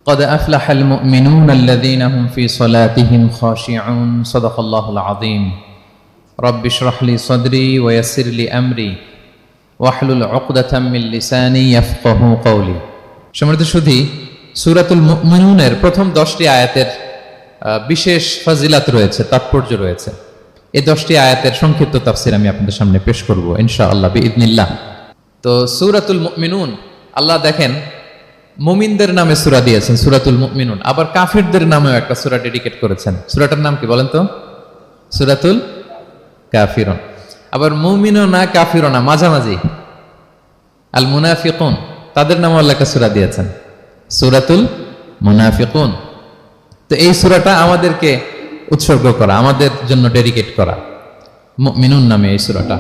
قد أفلح المؤمنون الذين هم في صلاتهم خاشعون صدق الله العظيم رب اشرح لي صدري ويسر لي أمري واحلل عقدة من لساني يفقهوا قولي সম্মানিত সুধী সূরাতুল মুমিনুনের প্রথম 10টি আয়াতের বিশেষ ফজিলত রয়েছে, তাৎপর্য রয়েছে। এই 10টি আয়াতের সংক্ষিপ্ত তাফসীর আমি আপনাদের সামনে পেশ করব ইনশাআল্লাহ বিইذنিল্লাহ। তো সূরাতুল মুমিনুন, আল্লাহ দেখেন মুমিনদের নামে সূরা দিয়েছেন সূরাতুল মুমিনুন, আবার কাফিরদের নামেও একটা সূরা ডেডিকেট করেছেন। সূরাটার নাম কি বলেন তো? সূরাতুল কাফিরুন। আবার মুমিনও না কাফিরও না, মাঝামাঝি আল মুনাফিকুন, তাদের নামে আল্লাহ একটা সূরা দিয়েছেন সূরাতুল মুনাফিকুন। তো এই সূরাটা আমাদেরকে উৎসর্গ করা, আমাদের জন্য ডেডিকেট করা, মুমিনুন নামে এই সূরাটা।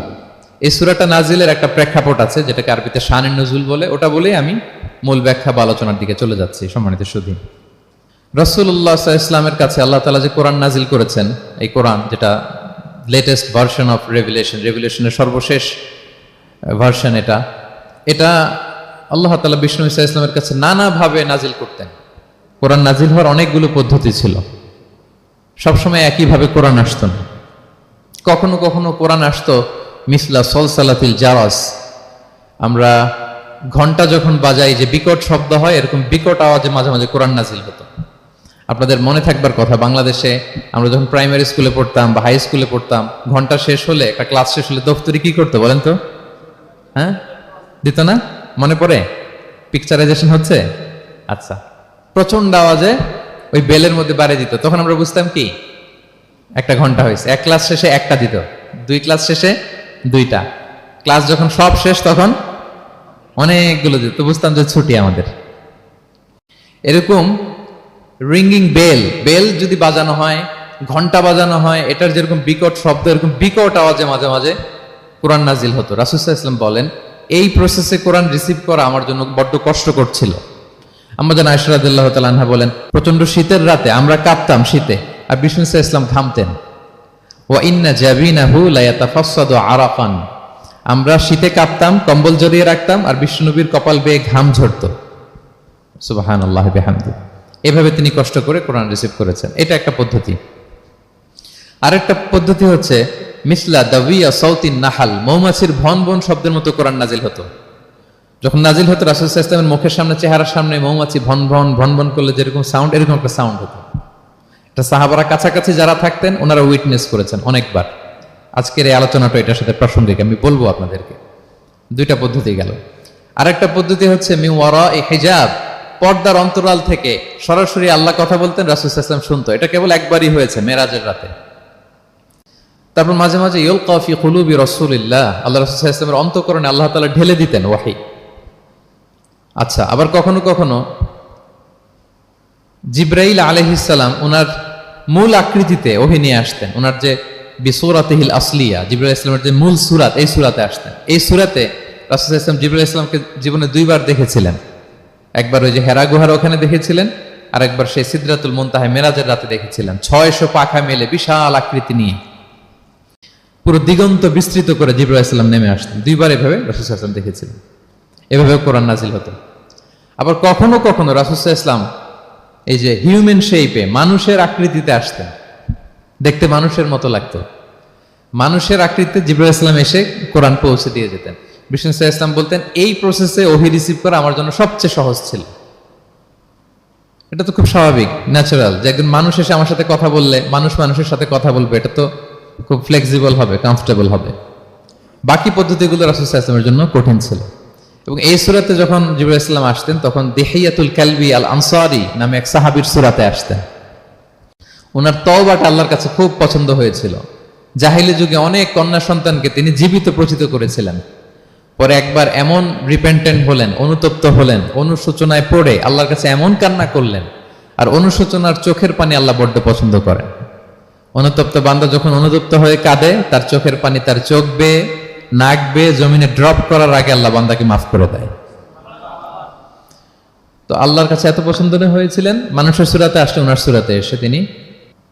এই সূরাটা নাজিলের একটা প্রেক্ষাপট আছে, যেটাকে আরবিতে শানুন নুজুল বলে। ওটা বলেই আমি মূল ব্যাখ্যা বা আলোচনার দিকে চলে যাচ্ছি। সম্মানিত সুধী, রাসূলুল্লাহ সাল্লাল্লাহু আলাইহি ওয়াসাল্লামের কাছে আল্লাহ তাআলা যে কোরআন নাজিল করেছেন, এই কোরআন যেটা লেটেস্ট ভার্সন অফ রেভিলেশনের সর্বশেষ ভার্সন, এটা আল্লাহ তাআলা বিষ্ণু ঈসা ইসলামের কাছে নানাভাবে নাজিল করতেন। কোরআন নাজিল হওয়ার অনেকগুলো পদ্ধতি ছিল, সবসময় একইভাবে কোরআন আসতো না। কখনো কখনো কোরআন আসতো মিসলা সলসালাতিল জারাস, আমরা ঘন্টা যখন বাজাই যে বিকট শব্দ হয়, এরকম বিকট আওয়াজে মাঝে মাঝে কোরআন নাজিল হতো। আপনাদের মনে থাকবার কথা, বাংলাদেশে আমরা যখন প্রাইমারি স্কুলে পড়তাম বা হাই স্কুলে পড়তাম, ঘন্টা শেষ হলে, একটা ক্লাস শেষ হলে দফতরি কি করতো বলেন তো? হ্যাঁ, দিত না? মনে পড়ে? পিকচারাইজেশন হচ্ছে? আচ্ছা, প্রচন্ড আওয়াজে ওই বেলের মধ্যে বাড়ি দিত। তখন আমরা বুঝতাম কি একটা ঘন্টা হয়েছে। এক ক্লাস শেষে একটা দিত, 2 ক্লাস শেষে 2টা, ক্লাস যখন সব শেষ তখন অনেকগুলো দিত, তো বুঝতাম যে ছুটি আমাদের। এরকম রিঙ্গিং বেল যদি বাজানো হয়, ঘন্টা বাজানো হয়, এটার যেরকম বিকট শব্দ, এরকম বিকট আওয়াজে মাঝে মাঝে কোরআন নাজিল হতো। রাসূল সাল্লাল্লাহু আলাইহি ওয়াসাল্লাম বলেন, এই প্রসেসে কোরআন রিসিভ করা আমার জন্য বড্ড কষ্টকর ছিল। আম্মা জান আয়েশা রাদিয়াল্লাহু তাআলা আনহা বলেন, প্রচন্ড শীতের রাতে আমরা কাঁপতাম শীতে, আর বিষ্ণু সাল্লাল্লাহু আলাইহি ওয়াসাল্লাম ঘামতেন। ওয়া ইন্না জাবিনাহু লা ইয়াতাফাসসাদু আরাফান, আমরা শীতে কাঁপতাম, কম্বল জড়িয়ে রাখতাম, আর বিষ্ণুনবীর কপাল বেয়ে ঘাম ঝরতো। সুবহানাল্লাহি ওয়া বিহামদিহি। এভাবে তিনি কষ্ট করে কোরআন রিসিভ করেছেন। এটা একটা পদ্ধতি। আরেকটা পদ্ধতি হচ্ছে মিসলা দাবিয়া সাউতিন নাহাল, মৌমাছির ভন ভন শব্দের মতো কোরআন নাজিল হতো। যখন নাজিল হতো, রাসূল সাল্লাল্লাহু আলাইহি ওয়াসাল্লামের মুখের সামনে, চেহারার সামনে মৌমাছি ভন ভন করলে যেরকম সাউন্ড, এরকম একটা সাউন্ড হতো। এটা সাহাবারা কাছাকাছি যারা থাকতেন ওনারা উইটনেস করেছেন অনেকবার। আজকের এই আলোচনাটা এটার সাথে প্রাসঙ্গিক, আমি বলবো আপনাদেরকে। 2টা পদ্ধতি গেল। আরেকটা পদ্ধতি হচ্ছে মিন ওয়ারাই হিজাব, পর্দার অন্তরাল থেকে সরাসরি আল্লাহ কথা বলতেন, রাসূল সাল্লাল্লাহু আলাইহি ওয়াসাল্লাম শুনতো। এটা কেবল একবারই হয়েছে, মেরাজের রাতে। তারপর মাঝে মাঝে ইউলকা ফি কুলুবি রাসূলিল্লাহ, আল্লাহ রাসূল সাল্লাল্লাহু আলাইহি ওয়াসাল্লামের অন্তঃকরণে আল্লাহ তাআলা ঢেলে দিতেন ওয়াহী। আচ্ছা, আবার কখনো কখনো জিবরাইল আলাইহিস সালাম ওনার মূল আকৃতিতে ওহী নিয়ে আসতেন। ওনার যে বিসূরাতিহিল আসলিয়া, জিবরাইল আলাইহিস সালামের যে মূল সূরাত, এই সূরাতে আসতেন। এই সূরাতে রাসূল সাল্লাল্লাহু আলাইহি ওয়াসাল্লাম জিবরাইল আলাইহিস সালামকে জীবনে 2বার দেখেছিলেন। একবার ওই যে হেরা গুহার ওখানে দেখেছিলেন, আর একবার সেই সিদরাতুল মুনতাহায় মেরাজের রাতে দেখেছিলেন। 600 পাখা মেলে বিশাল আকৃতি নিয়ে পুরো দিগন্ত বিস্তৃত করে জিবরাইল আলাইহিস সালাম নেমে আসতেন। 2বার এভাবে রাসূল সাল্লাল্লাহু আলাইহি ওয়াসাল্লাম দেখেছিলেন। এভাবে কোরআন নাজিল হতো। আবার কখনো কখনো রাসূল সাল্লাল্লাহু আলাইহি ওয়াসাল্লাম এই যে হিউম্যান শেপে, মানুষের আকৃতিতে আসতেন, দেখতে মানুষের মতো লাগতো। মানুষের আকৃতিতে জিবরাইল আলাইহিস সালাম এসে কোরআন পৌঁছে দিয়ে যেতেন। বিষ্ণু সাল্লাল্লাহু আলাইহি ওয়াসাল্লাম বলতেন, এই প্রসেসে ওহী রিসিভ করা আমার জন্য সবচেয়ে সহজ ছিল। এটা তো খুব স্বাভাবিক, ন্যাচারাল, যে একজন মানুষ এসে আমার সাথে কথা বললে, মানুষ মানুষের সাথে কথা বলবে, এটা তো খুব ফ্লেক্সিবল হবে, কমফোর্টেবল হবে। বাকি পদ্ধতিগুলো রাসূল সাল্লাল্লাহু আলাইহি ওয়াসাল্লামের জন্য কঠিন ছিল। এবং এই সূরাতে যখন জিবরাইল আলাইহিস সালাম আসতেন, তখন দিহিয়াতুল কালবি আল আনসারী নামে এক সাহাবীর সূরাতে আসতেন। ওনার তওবাটা আল্লাহর কাছে খুব পছন্দ হয়েছিল। জাহিলি যুগে অনেক কন্যা সন্তানকে তিনি জীবিত প্রচিত করেছিলেন। পরে একবার এমন রিপেন্টেন্ট হলেন, অনুতপ্ত হলেন, অনুশোচনায় পড়ে আল্লাহর কাছে এমন কান্না করলেন, আর অনুশোচনার চোখের পানি আল্লাহ বড্ড পছন্দ করেন। অনুতপ্ত বান্দা যখন অনুতপ্ত হয়ে কাঁদে, তার চোখের পানি তার চোখ বেয়ে, নাক বেয়ে জমিনে ড্রপ করার আগে আল্লাহ বান্দাকে মাফ করে দেয়। তো আল্লাহর কাছে এত পছন্দ হয়েছিলেন, মানুষের সূরাতে আসলে ওনার সূরাতে এসে তিনি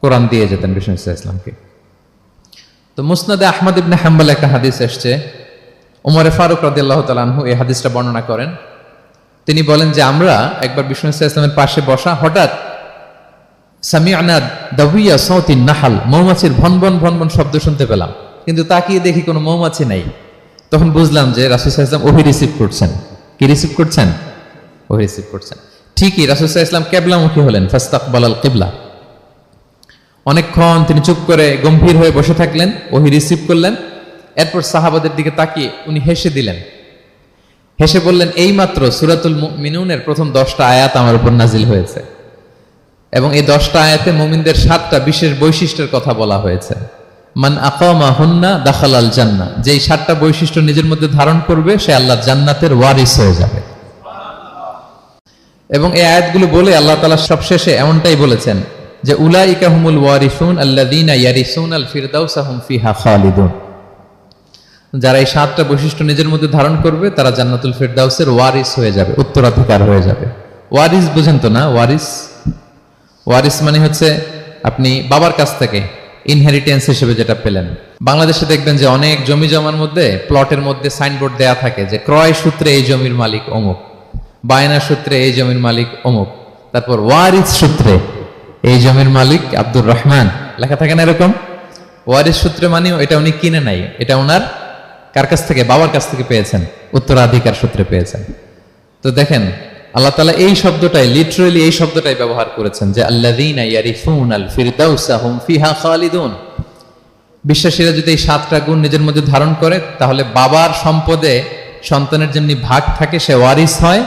কোরআন দিয়ে যেতেন বিষ্ণু ইসলামকে। তো মুসনাদে আহমদ ইবনে হাম্বল একটা হাদিস এসছে, ওমরে ফারুক রাদিয়াল্লাহু তাআলা আনহু এই হাদিসটা বর্ণনা করেন। তিনি বলেন যে আমরা একবার বিষ্ণু ইসলামের পাশে বসা, হঠাৎ সামিআনা দাবিয়া সাউতিন নাহাল, মৌমাছির ভনভন ভনভন শব্দ শুনতে পেলাম, কিন্তু তাকিয়ে দেখি কোনো মৌমাছি নাই। তখন বুঝলাম যে রাসূল সাল্লাল্লাহু আলাইহি ওয়াসাল্লাম ওহী রিসিভ করছেন। কি রিসিভ করছেন? ওহী রিসিভ করছেন। ঠিকই রাসূল সাল্লাল্লাহু আলাইহি ওয়াসাল্লাম কিবলামুখী হলেন, ফাস্তাকবালাল কিবলা। অনেকক্ষণ তিনি চুপ করে গম্ভীর হয়ে বসে থাকলেন, ওহী রিসিভ করলেন। এরপর সাহাবাদের দিকে তাকিয়ে উনি হেসে দিলেন, হেসে বললেন, এইমাত্র সূরাতুল মুমিনুনের প্রথম 10টা আয়াত আমার উপর নাজিল হয়েছে, এবং এই 10টা আয়াতে মুমিনদের 7টা বিশেষ বৈশিষ্ট্যের কথা বলা হয়েছে। মান আকামা হুন্না দাখালাল জান্নাহ, যেই 7টা বৈশিষ্ট্য নিজের মধ্যে ধারণ করবে সে আল্লাহর জান্নাতের ওয়ারিস হয়ে যাবে। এবং এই আয়াতগুলো বলে আল্লাহ তাআলা সবশেষে এমনটাই বলেছেন যে উলাইকা হুমুল ওয়ারিসুন আল্লাযীনা ইয়ারিসুনাল ফিরদাউসা হুম ফিহা খালিদুন। যারা এই 7টা বৈশিষ্ট্য নিজের মধ্যে ধারণ করবে তারা জান্নাতুল ফিরদাউসের ওয়ারিস হয়ে যাবে, উত্তরাধিকার হয়ে যাবে। ওয়ারিস বুঝেন তো না? ওয়ারিস মানে হচ্ছে আপনি বাবার কাছ থেকে ইনহেরিটেন্স হিসেবে যেটা পেলেন। বাংলাদেশে দেখবেন যে অনেক জমি জমার মধ্যে প্লটের মধ্যে সাইনবোর্ড দেয়া থাকে যে ক্রয় সূত্রে এই জমির মালিক অমুক, বায়না সূত্রে এই জমির মালিক অমুক, তারপর ওয়ারিস সূত্রে এই জমির মালিক আব্দুর রহমান, লেখা থাকে না এরকম? ওয়ারিস সূত্রে মানে এটা উনি কিনে নাই, এটা ওনার কার কাছ থেকে? বাবার কাছ থেকে পেয়েছেন, উত্তরাধিকার সূত্রে পেয়েছেন। তো দেখেন আল্লাহ তাআলা এই শব্দটাই, লিটারালি এই শব্দটাই ব্যবহার করেছেন যে আল্লাযীনা ইয়ারিফুনাল ফিরদাউসা হুম ফিহা খালিদুন। বিশ্বাসীরা যদি এই 7টা গুণ নিজের মধ্যে ধারণ করে তাহলে বাবার সম্পদে সন্তানের যেমনি ভাগ থাকে সে ওয়ারিস হয়,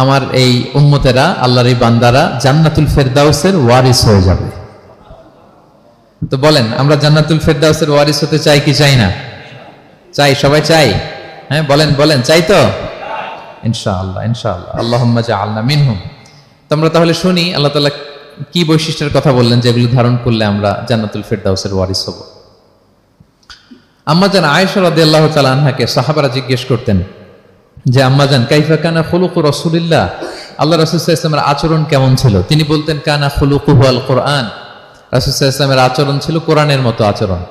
আমার এই উম্মতেরা, আল্লাহর এই বান্দারা জান্নাতুল ফিরদাউসের ওয়ারিস হয়ে যাবে। তো বলেন আমরা জান্নাতুল ফিরদাউসের ওয়ারিস হতে চাই কি চাই না? চাই, সবাই চাই। হ্যাঁ বলেন বলেন, চাই তো? ইনশাআল্লাহ ইনশাআল্লাহ, আল্লাহুম্মা জাআলনা মিনহুম। তো আমরা তাহলে শুনি আল্লাহ তাআলা কি বৈশিষ্ট্যের কথা বললেন যেগুলো ধারণ করলে আমরা জান্নাতুল ফিরদাউসের ওয়ারিস হব। আম্মাজান আয়েশা রাদিয়াল্লাহু তাআলা আনহাকে সাহাবারা জিজ্ঞেস করতেন যে আম্মাজান কাইফা কানা খুলুকু রাসূলিল্লাহ, আল্লাহ রাসূল সাল্লাল্লাহু আলাইহি ওয়াসাল্লামের আচরণ কেমন ছিল? তিনি বলতেন কানা খুলুকুহু আল কুরআন, রাসূল সাল্লাল্লাহু আলাইহি ওয়াসাল্লামের আচরণ ছিল কোরআনের মতো আচরণ।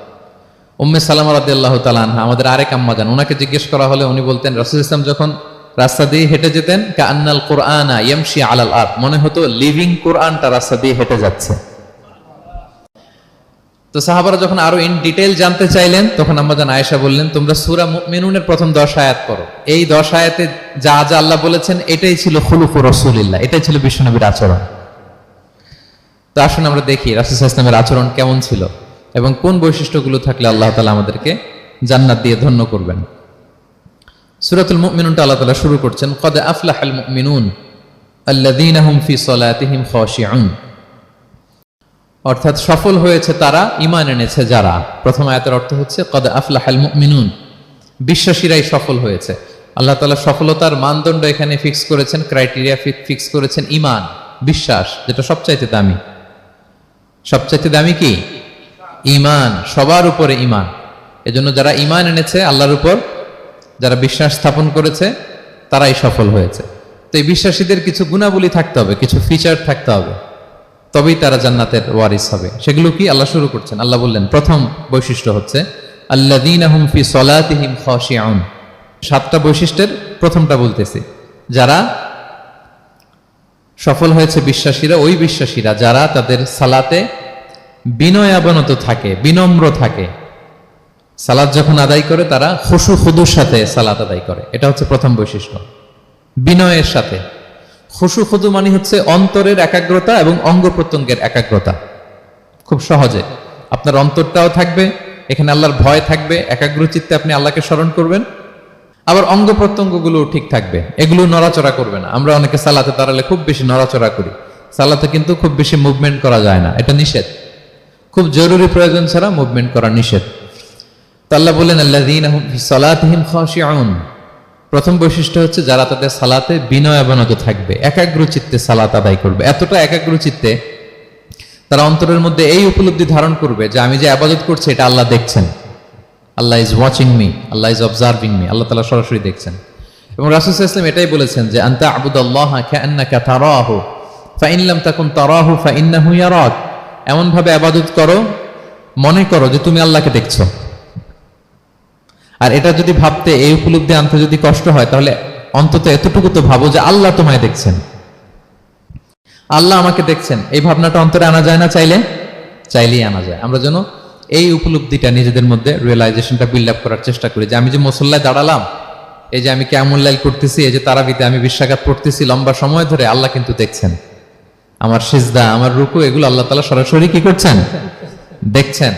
উম্মে সালামা রাদিয়াল্লাহু তাআলা আনহা, আমাদের আরেক আম্মাজান, ওনাকে জিজ্ঞেস করা হলে উনি বলতেন রাসূল সাল্লাল্লাহু আলাইহি ওয়াসাল্লাম যখন রাস্তা দিয়ে হেঁটে যেতেন কাআন্নাল কুরআনা ইয়ামশি আলাল আরদ, মনে হতো লিভিং কোরআনটা রাস্তা দিয়ে হেঁটে যাচ্ছে। তো সাহাবারা যখন আরো ইন ডিটেইল জানতে চাইলেন তখন আম্মাজান আয়েশা বললেন তোমরা সূরা মুমিনুনের প্রথম 10 আয়াত পড়ো, এই 10 আয়াতে যা যা আল্লাহ বলেছেন এটাই ছিল খুলুকু রাসূলিল্লাহ, এটাই ছিল বিশ্বনবীর আচরণ। তো আসুন আমরা দেখি রাসূল সাল্লাল্লাহু আলাইহি ওয়াসাল্লামের আচরণ কেমন ছিল এবং কোন বৈশিষ্ট্যগুলো থাকলে আল্লাহ তাআলা আমাদেরকে জান্নাত দিয়ে ধন্য করবেন। সূরাতুল মুমিনুনটা আল্লাহ তাআলা শুরু করছেন ক্বাদ আফলাহাল মুমিনুন আল্লাযীনা হুম ফি সলাতিহিম খাশিউন, অর্থাৎ সফল হয়েছে তারা, ঈমান এনেছে যারা। প্রথম আয়াতের অর্থ হচ্ছে ক্বাদ আফলাহাল মুমিনুন, বিশ্বাসীরাই সফল হয়েছে। আল্লাহ তাআলা সফলতার মানদণ্ড এখানে ফিক্স করেছেন, ক্রাইটেরিয়া ফিক্স করেছেন ঈমান, বিশ্বাস, যেটা সবচাইতে দামি। সবচাইতে দামি কি? ঈমান, সবার উপরে ঈমান। এজন্য যারা ঈমান এনেছে আল্লাহর উপর, যারা বিশ্বাস স্থাপন করেছে তারাই সফল হয়েছে। তো এই বিশ্বাসীদের কিছু গুণাবলী থাকতে হবে, কিছু ফিচার থাকতে হবে, তবেই তারা জান্নাতের ওয়ারিস হবে। সেগুলো কি আল্লাহ শুরু করছেন। আল্লাহ বললেন প্রথম বৈশিষ্ট্য হচ্ছে আল্লাযীনা হুম ফি সলাতিহিম খাশিউন। 7টা বৈশিষ্ট্যের প্রথমটা বলতেছি, যারা সফল হয়েছে বিশ্বাসীরা, ওই বিশ্বাসীরা যারা তাদের সালাতে বিনয়াবনত থাকে, বিনম্র থাকে। সালাত যখন আদায় করে তারা খুশু খুদুর সাথে সালাত আদায় করে, এটা হচ্ছে প্রথম বৈশিষ্ট্য। বিনয়ের সাথে। খুশু খুদু মানে হচ্ছে অন্তরের একাগ্রতা এবং অঙ্গ প্রত্যঙ্গের একাগ্রতা। খুব সহজে আপনার অন্তরটাও থাকবে, এখানে আল্লাহর ভয় থাকবে, একাগ্র চিত্তে আপনি আল্লাহকে স্মরণ করবেন, আবার অঙ্গ প্রত্যঙ্গগুলো ঠিক থাকবে, এগুলো নড়াচড়া করবে না। আমরা অনেকে সালাতে দাঁড়ালে খুব বেশি নড়াচড়া করি, সালাতে কিন্তু খুব বেশি মুভমেন্ট করা যায় না, এটা নিষেধ। খুব জরুরি প্রয়োজন ছাড়া মুভমেন্ট করা নিষেধ। তো আল্লাহ বলেন আল্লাযীনা হুম ফি সলাতিহিম খাশিউন, প্রথম বৈশিষ্ট্য হচ্ছে যারা তাদের সালাতে বিনয়াবনত থাকবে, একাগ্র চিত্তে সালাত আদায় করবে। এতটা একাগ্র চিত্তে তারা অন্তরের মধ্যে এই উপলব্ধি ধারণ করবে যে আমি যে ইবাদত করছি এটা আল্লাহ দেখছেন, Allah is watching me, Allah is observing me, আল্লাহ তাআলা সরাসরি দেখছেন। এবং রাসূল সাল্লাল্লাহু আলাইহি ওয়াসাল্লাম এটাই বলেছেন যে আনতা আবুদাল্লাহা কাআন্নাকা তারাহু ফাইন লাম তাকুন তারাহু ফাইন্নাহু ইয়ারাক, এমন ভাবে ইবাদত করো মনে করো যে তুমি আল্লাহকে দেখছো। আর এটা যদি ভাবতে, এই উপলব্ধি আনতে যদি কষ্ট হয় তাহলে অন্তত এতটুকু তো ভাবো যে আল্লাহ তোমায় দেখছেন, আল্লাহ আমাকে দেখছেন। এই ভাবনাটা অন্তরে আনা যায় না? চাইলেই আনা যায়। আমরা যেন এই উপলব্ধিটা নিজেদের মধ্যে রিয়েলাইজেশনটা বিল্ড আপ করার চেষ্টা করি যে আমি যে মুসল্লায় দাঁড়ালাম, এই যে আমি কিয়ামুল লাইল করতেছি, এই যে তারাবিতে আমি বিশ্বঘাত পড়তেছি লম্বা সময় ধরে, আল্লাহ কিন্তু দেখছেন। আমার সিজদা, আমার রুকু, এগুলো আল্লাহ তাআলা সরাসরি কি করছেন? দেখছেন।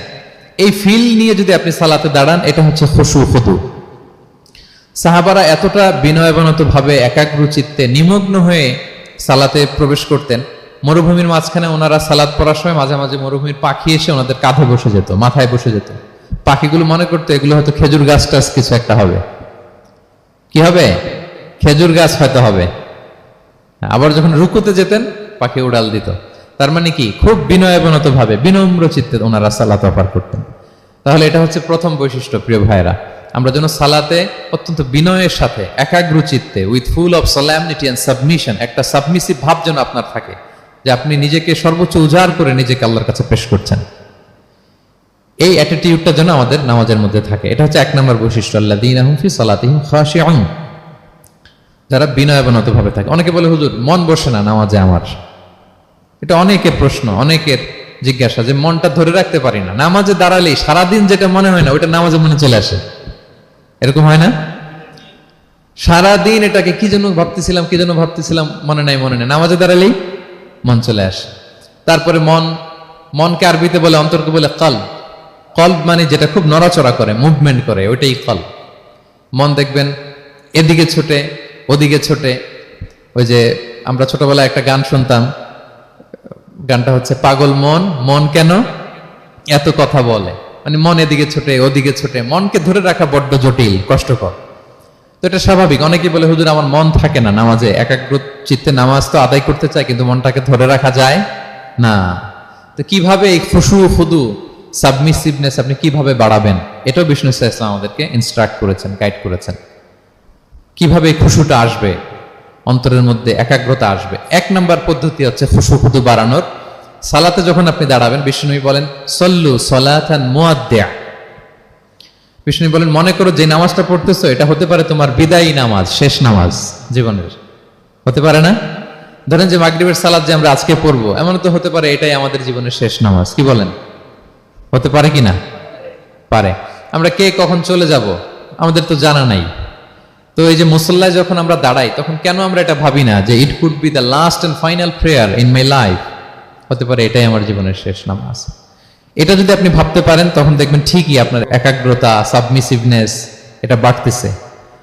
এই ফিল নিয়ে যদি আপনি সালাতে দাঁড়ান, এটা হচ্ছে খুশু খুদু। সাহাবারা এতটা বিনয়াবনত ভাবে একাগ্র চিত্তে নিমগ্ন হয়ে সালাতে প্রবেশ করতেন, মরুভূমির মাঝখানে ওনারা সালাত পড়ার সময় মাঝে মাঝে মরুভূমির পাখি এসে ওনাদের কাঁধে বসে যেত, মাথায় বসে যেত। পাখিগুলো মনে করতো এগুলো হয়তো খেজুর গাছ টাছ কিছু একটা হবে। কি হবে? খেজুর গাছ হয়তো হবে। আবার যখন রুকুতে যেতেন, পাখি উড়াল দিত। তার মানে কি, খুব বিনয়াবনত ভাবে বিনম্র চিত্তে ওনারা সালাত অফার করতেন। তাহলে এটা হচ্ছে প্রথম বৈশিষ্ট্য। প্রিয় ভাইরা, আমরা যেন সালাতে অত্যন্ত বিনয়ের সাথে একাগ্র চিত্তে, with full of solemnity and submission, একটা সাবমিসিভ ভাব যেন আপনার থাকে, যে আপনি নিজেকে সর্বোচ্চ উজাড় করে নিজেকে আল্লাহর কাছে পেশ করছেন। এই অ্যাটিটিউডটা যেন আমাদের নামাজের মধ্যে থাকে। এটা হচ্ছে 1 নম্বর বৈশিষ্ট্য, আল্লাযীনা হুম ফি সালাতিহিম খাশিউন, যারা বিনয়াবনত ভাবে থাকে। অনেকে বলে, হুজুর মন বসে না নামাজে আমার। এটা অনেকের প্রশ্ন, অনেকের জিজ্ঞাসা, যে মনটা ধরে রাখতে পারি না। নামাজে দাঁড়ালেই সারাদিন যেটা মনে হয় না ওইটা নামাজে মনে চলে আসে, এরকম হয় না? সারাদিন এটাকে কি যেন ভাবতেছিলাম মনে নাই, নামাজে দাঁড়ালেই মন চলে আসে। তারপরে মনকে আরবিতে বলে, অন্তরকে বলে কলব। কলব মানে যেটা খুব নড়াচড়া করে, মুভমেন্ট করে, ওইটাই কলব। মন দেখবেন এদিকে ছোটে ওদিকে ছোটে। ওই যে আমরা ছোটবেলায় একটা গান শুনতাম, গানটা হচ্ছে পাগল মন, মন কেন এত কথা বলে। মানে মন এদিকে ছোটে ওদিকে ছোটে, মনকে ধরে রাখা বড্ড জটিল, কষ্টকর। তো এটা স্বাভাবিক। অনেকে বলে, হুজুর আমার মন থাকে না নামাজে, একাগ্র চিত্তে নামাজ তো আদায় করতে চাই, কিন্তু মনটাকে ধরে রাখা যায় না। তো কিভাবে এই খুশু খুদু সাবমিসিভনেস আপনি কিভাবে বাড়াবেন, এটাও বিষ্ণু ইসলাম আমাদেরকে ইনস্ট্রাক্ট করেছেন, গাইড করেছেন। কিভাবে এই খুশুটা আসবে, অন্তরের মধ্যে একাগ্রতা আসবে। 1 নম্বর পদ্ধতি হচ্ছে খুশু খুদু বাড়ানোর। সালাতে যখন আপনি দাঁড়াবেন, বিষ্ণু বলেন সল্লু সলাতান মুআদ্দিয়া। বিষ্ণু বলেন, মনে করো যে নামাজটা পড়তেছো এটা হতে পারে তোমার বিদায়ী নামাজ, শেষ নামাজ জীবনের, হতে পারে না? ধরেন যে মাগরিবের সালাত যে আমরা আজকে পড়বো, এমন তো হতে পারে এটাই আমাদের জীবনের শেষ নামাজ। কি বলেন, হতে পারে কি না? পারে। আমরা কে কখন চলে যাব আমাদের তো জানা নাই। তো এই যে মুসল্লায় যখন আমরা দাঁড়াই, তখন কেন আমরা এটা ভাবি না যে it could be the last and final prayer in my life, হতে পারে এটাই আমার জীবনের শেষ নামাজ। এটা যদি আপনি ভাবতে পারেন, তখন দেখবেন ঠিকই আপনার একাগ্রতা, সাবমিসিভনেস এটা বাড়তেছে।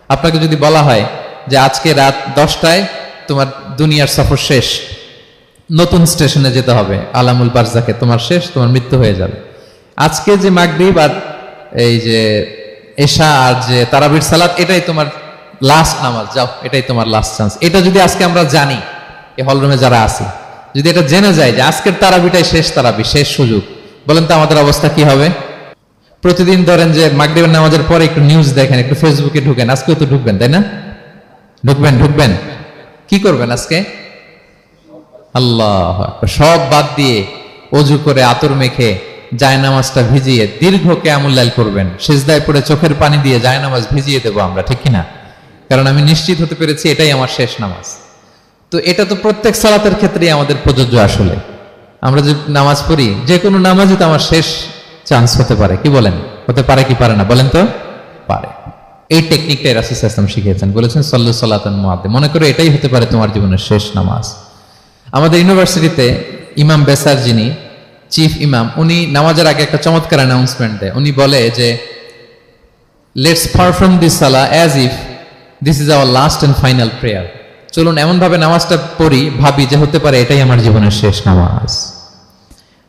আপনাকে যদি বলা হয় যে আজকে রাত 10টায় তোমার দুনিয়ার সফর শেষ, নতুন স্টেশনে যেতে হবে, আলামুল বারজাকে, তোমার শেষ, তোমার মৃত্যু হয়ে যাবে। আজকে যে মাগরিব আর এই যে এশা আর যে তারাবির সালাত, এটাই তোমার লাস্ট নামাজ, যাও এটাই তোমার লাস্ট চান্স। এটা যদি আজকে আমরা জানি, এই হলরুমে যারা আছি, যদি এটা জেনে যায় যে আজকের তারাবিটাই শেষ তারাবি, শেষ সুযোগ, বলেন তো আমাদের অবস্থা কি হবে? প্রতিদিন ধরেন যে মাগরিবের নামাজের পরে একটু নিউজ দেখেন, একটু ফেসবুকে ঢুকেন, আজকেও তো ঢুকবেন তাই না? ঢুকবেন। কি করবেন আজকে? আল্লাহ সব বাদ দিয়ে অজু করে আতর মেখে জায়নামাজটা ভিজিয়ে দীর্ঘ কিয়ামুল লাইল করবেন। সিজদায় পড়ে চোখের পানি দিয়ে জায়নামাজ ভিজিয়ে দেবো আমরা, ঠিক কিনা? কারণ আমি নিশ্চিত হতে পেরেছি এটাই আমার শেষ নামাজ। তো এটা তো প্রত্যেক সালাতের ক্ষেত্রেই আমাদের প্রযোজ্য। আসলে আমরা যে নামাজ পড়ি, যে কোনো নামাজই তো আমার শেষ চান্স হতে পারে। কি বলেন, হতে পারে কি পারে না? বলেন তো। পারে। এই টেকনিকটাই রাসূল সাল্লাল্লাহু আলাইহি ওয়াসাল্লাম শিখিয়েছেন, বলেছেন সল্লু সালাতান মুআদ্দিয়া, মনে করে এটাই হতে পারে তোমার জীবনের শেষ নামাজ। আমাদের ইউনিভার্সিটিতে ইমাম বেসার, যিনি চিফ ইমাম, উনি নামাজের আগে একটা চমৎকার অ্যানাউন্সমেন্ট দেয়। উনি বলে যে লেটস পারফর্ম দিস সালাহ as if this is our last and final prayer. চলুন এমন ভাবে নামাজটা পড়ি, ভাবি যে হতে পারে এটাই আমার জীবনের শেষ নামাজ।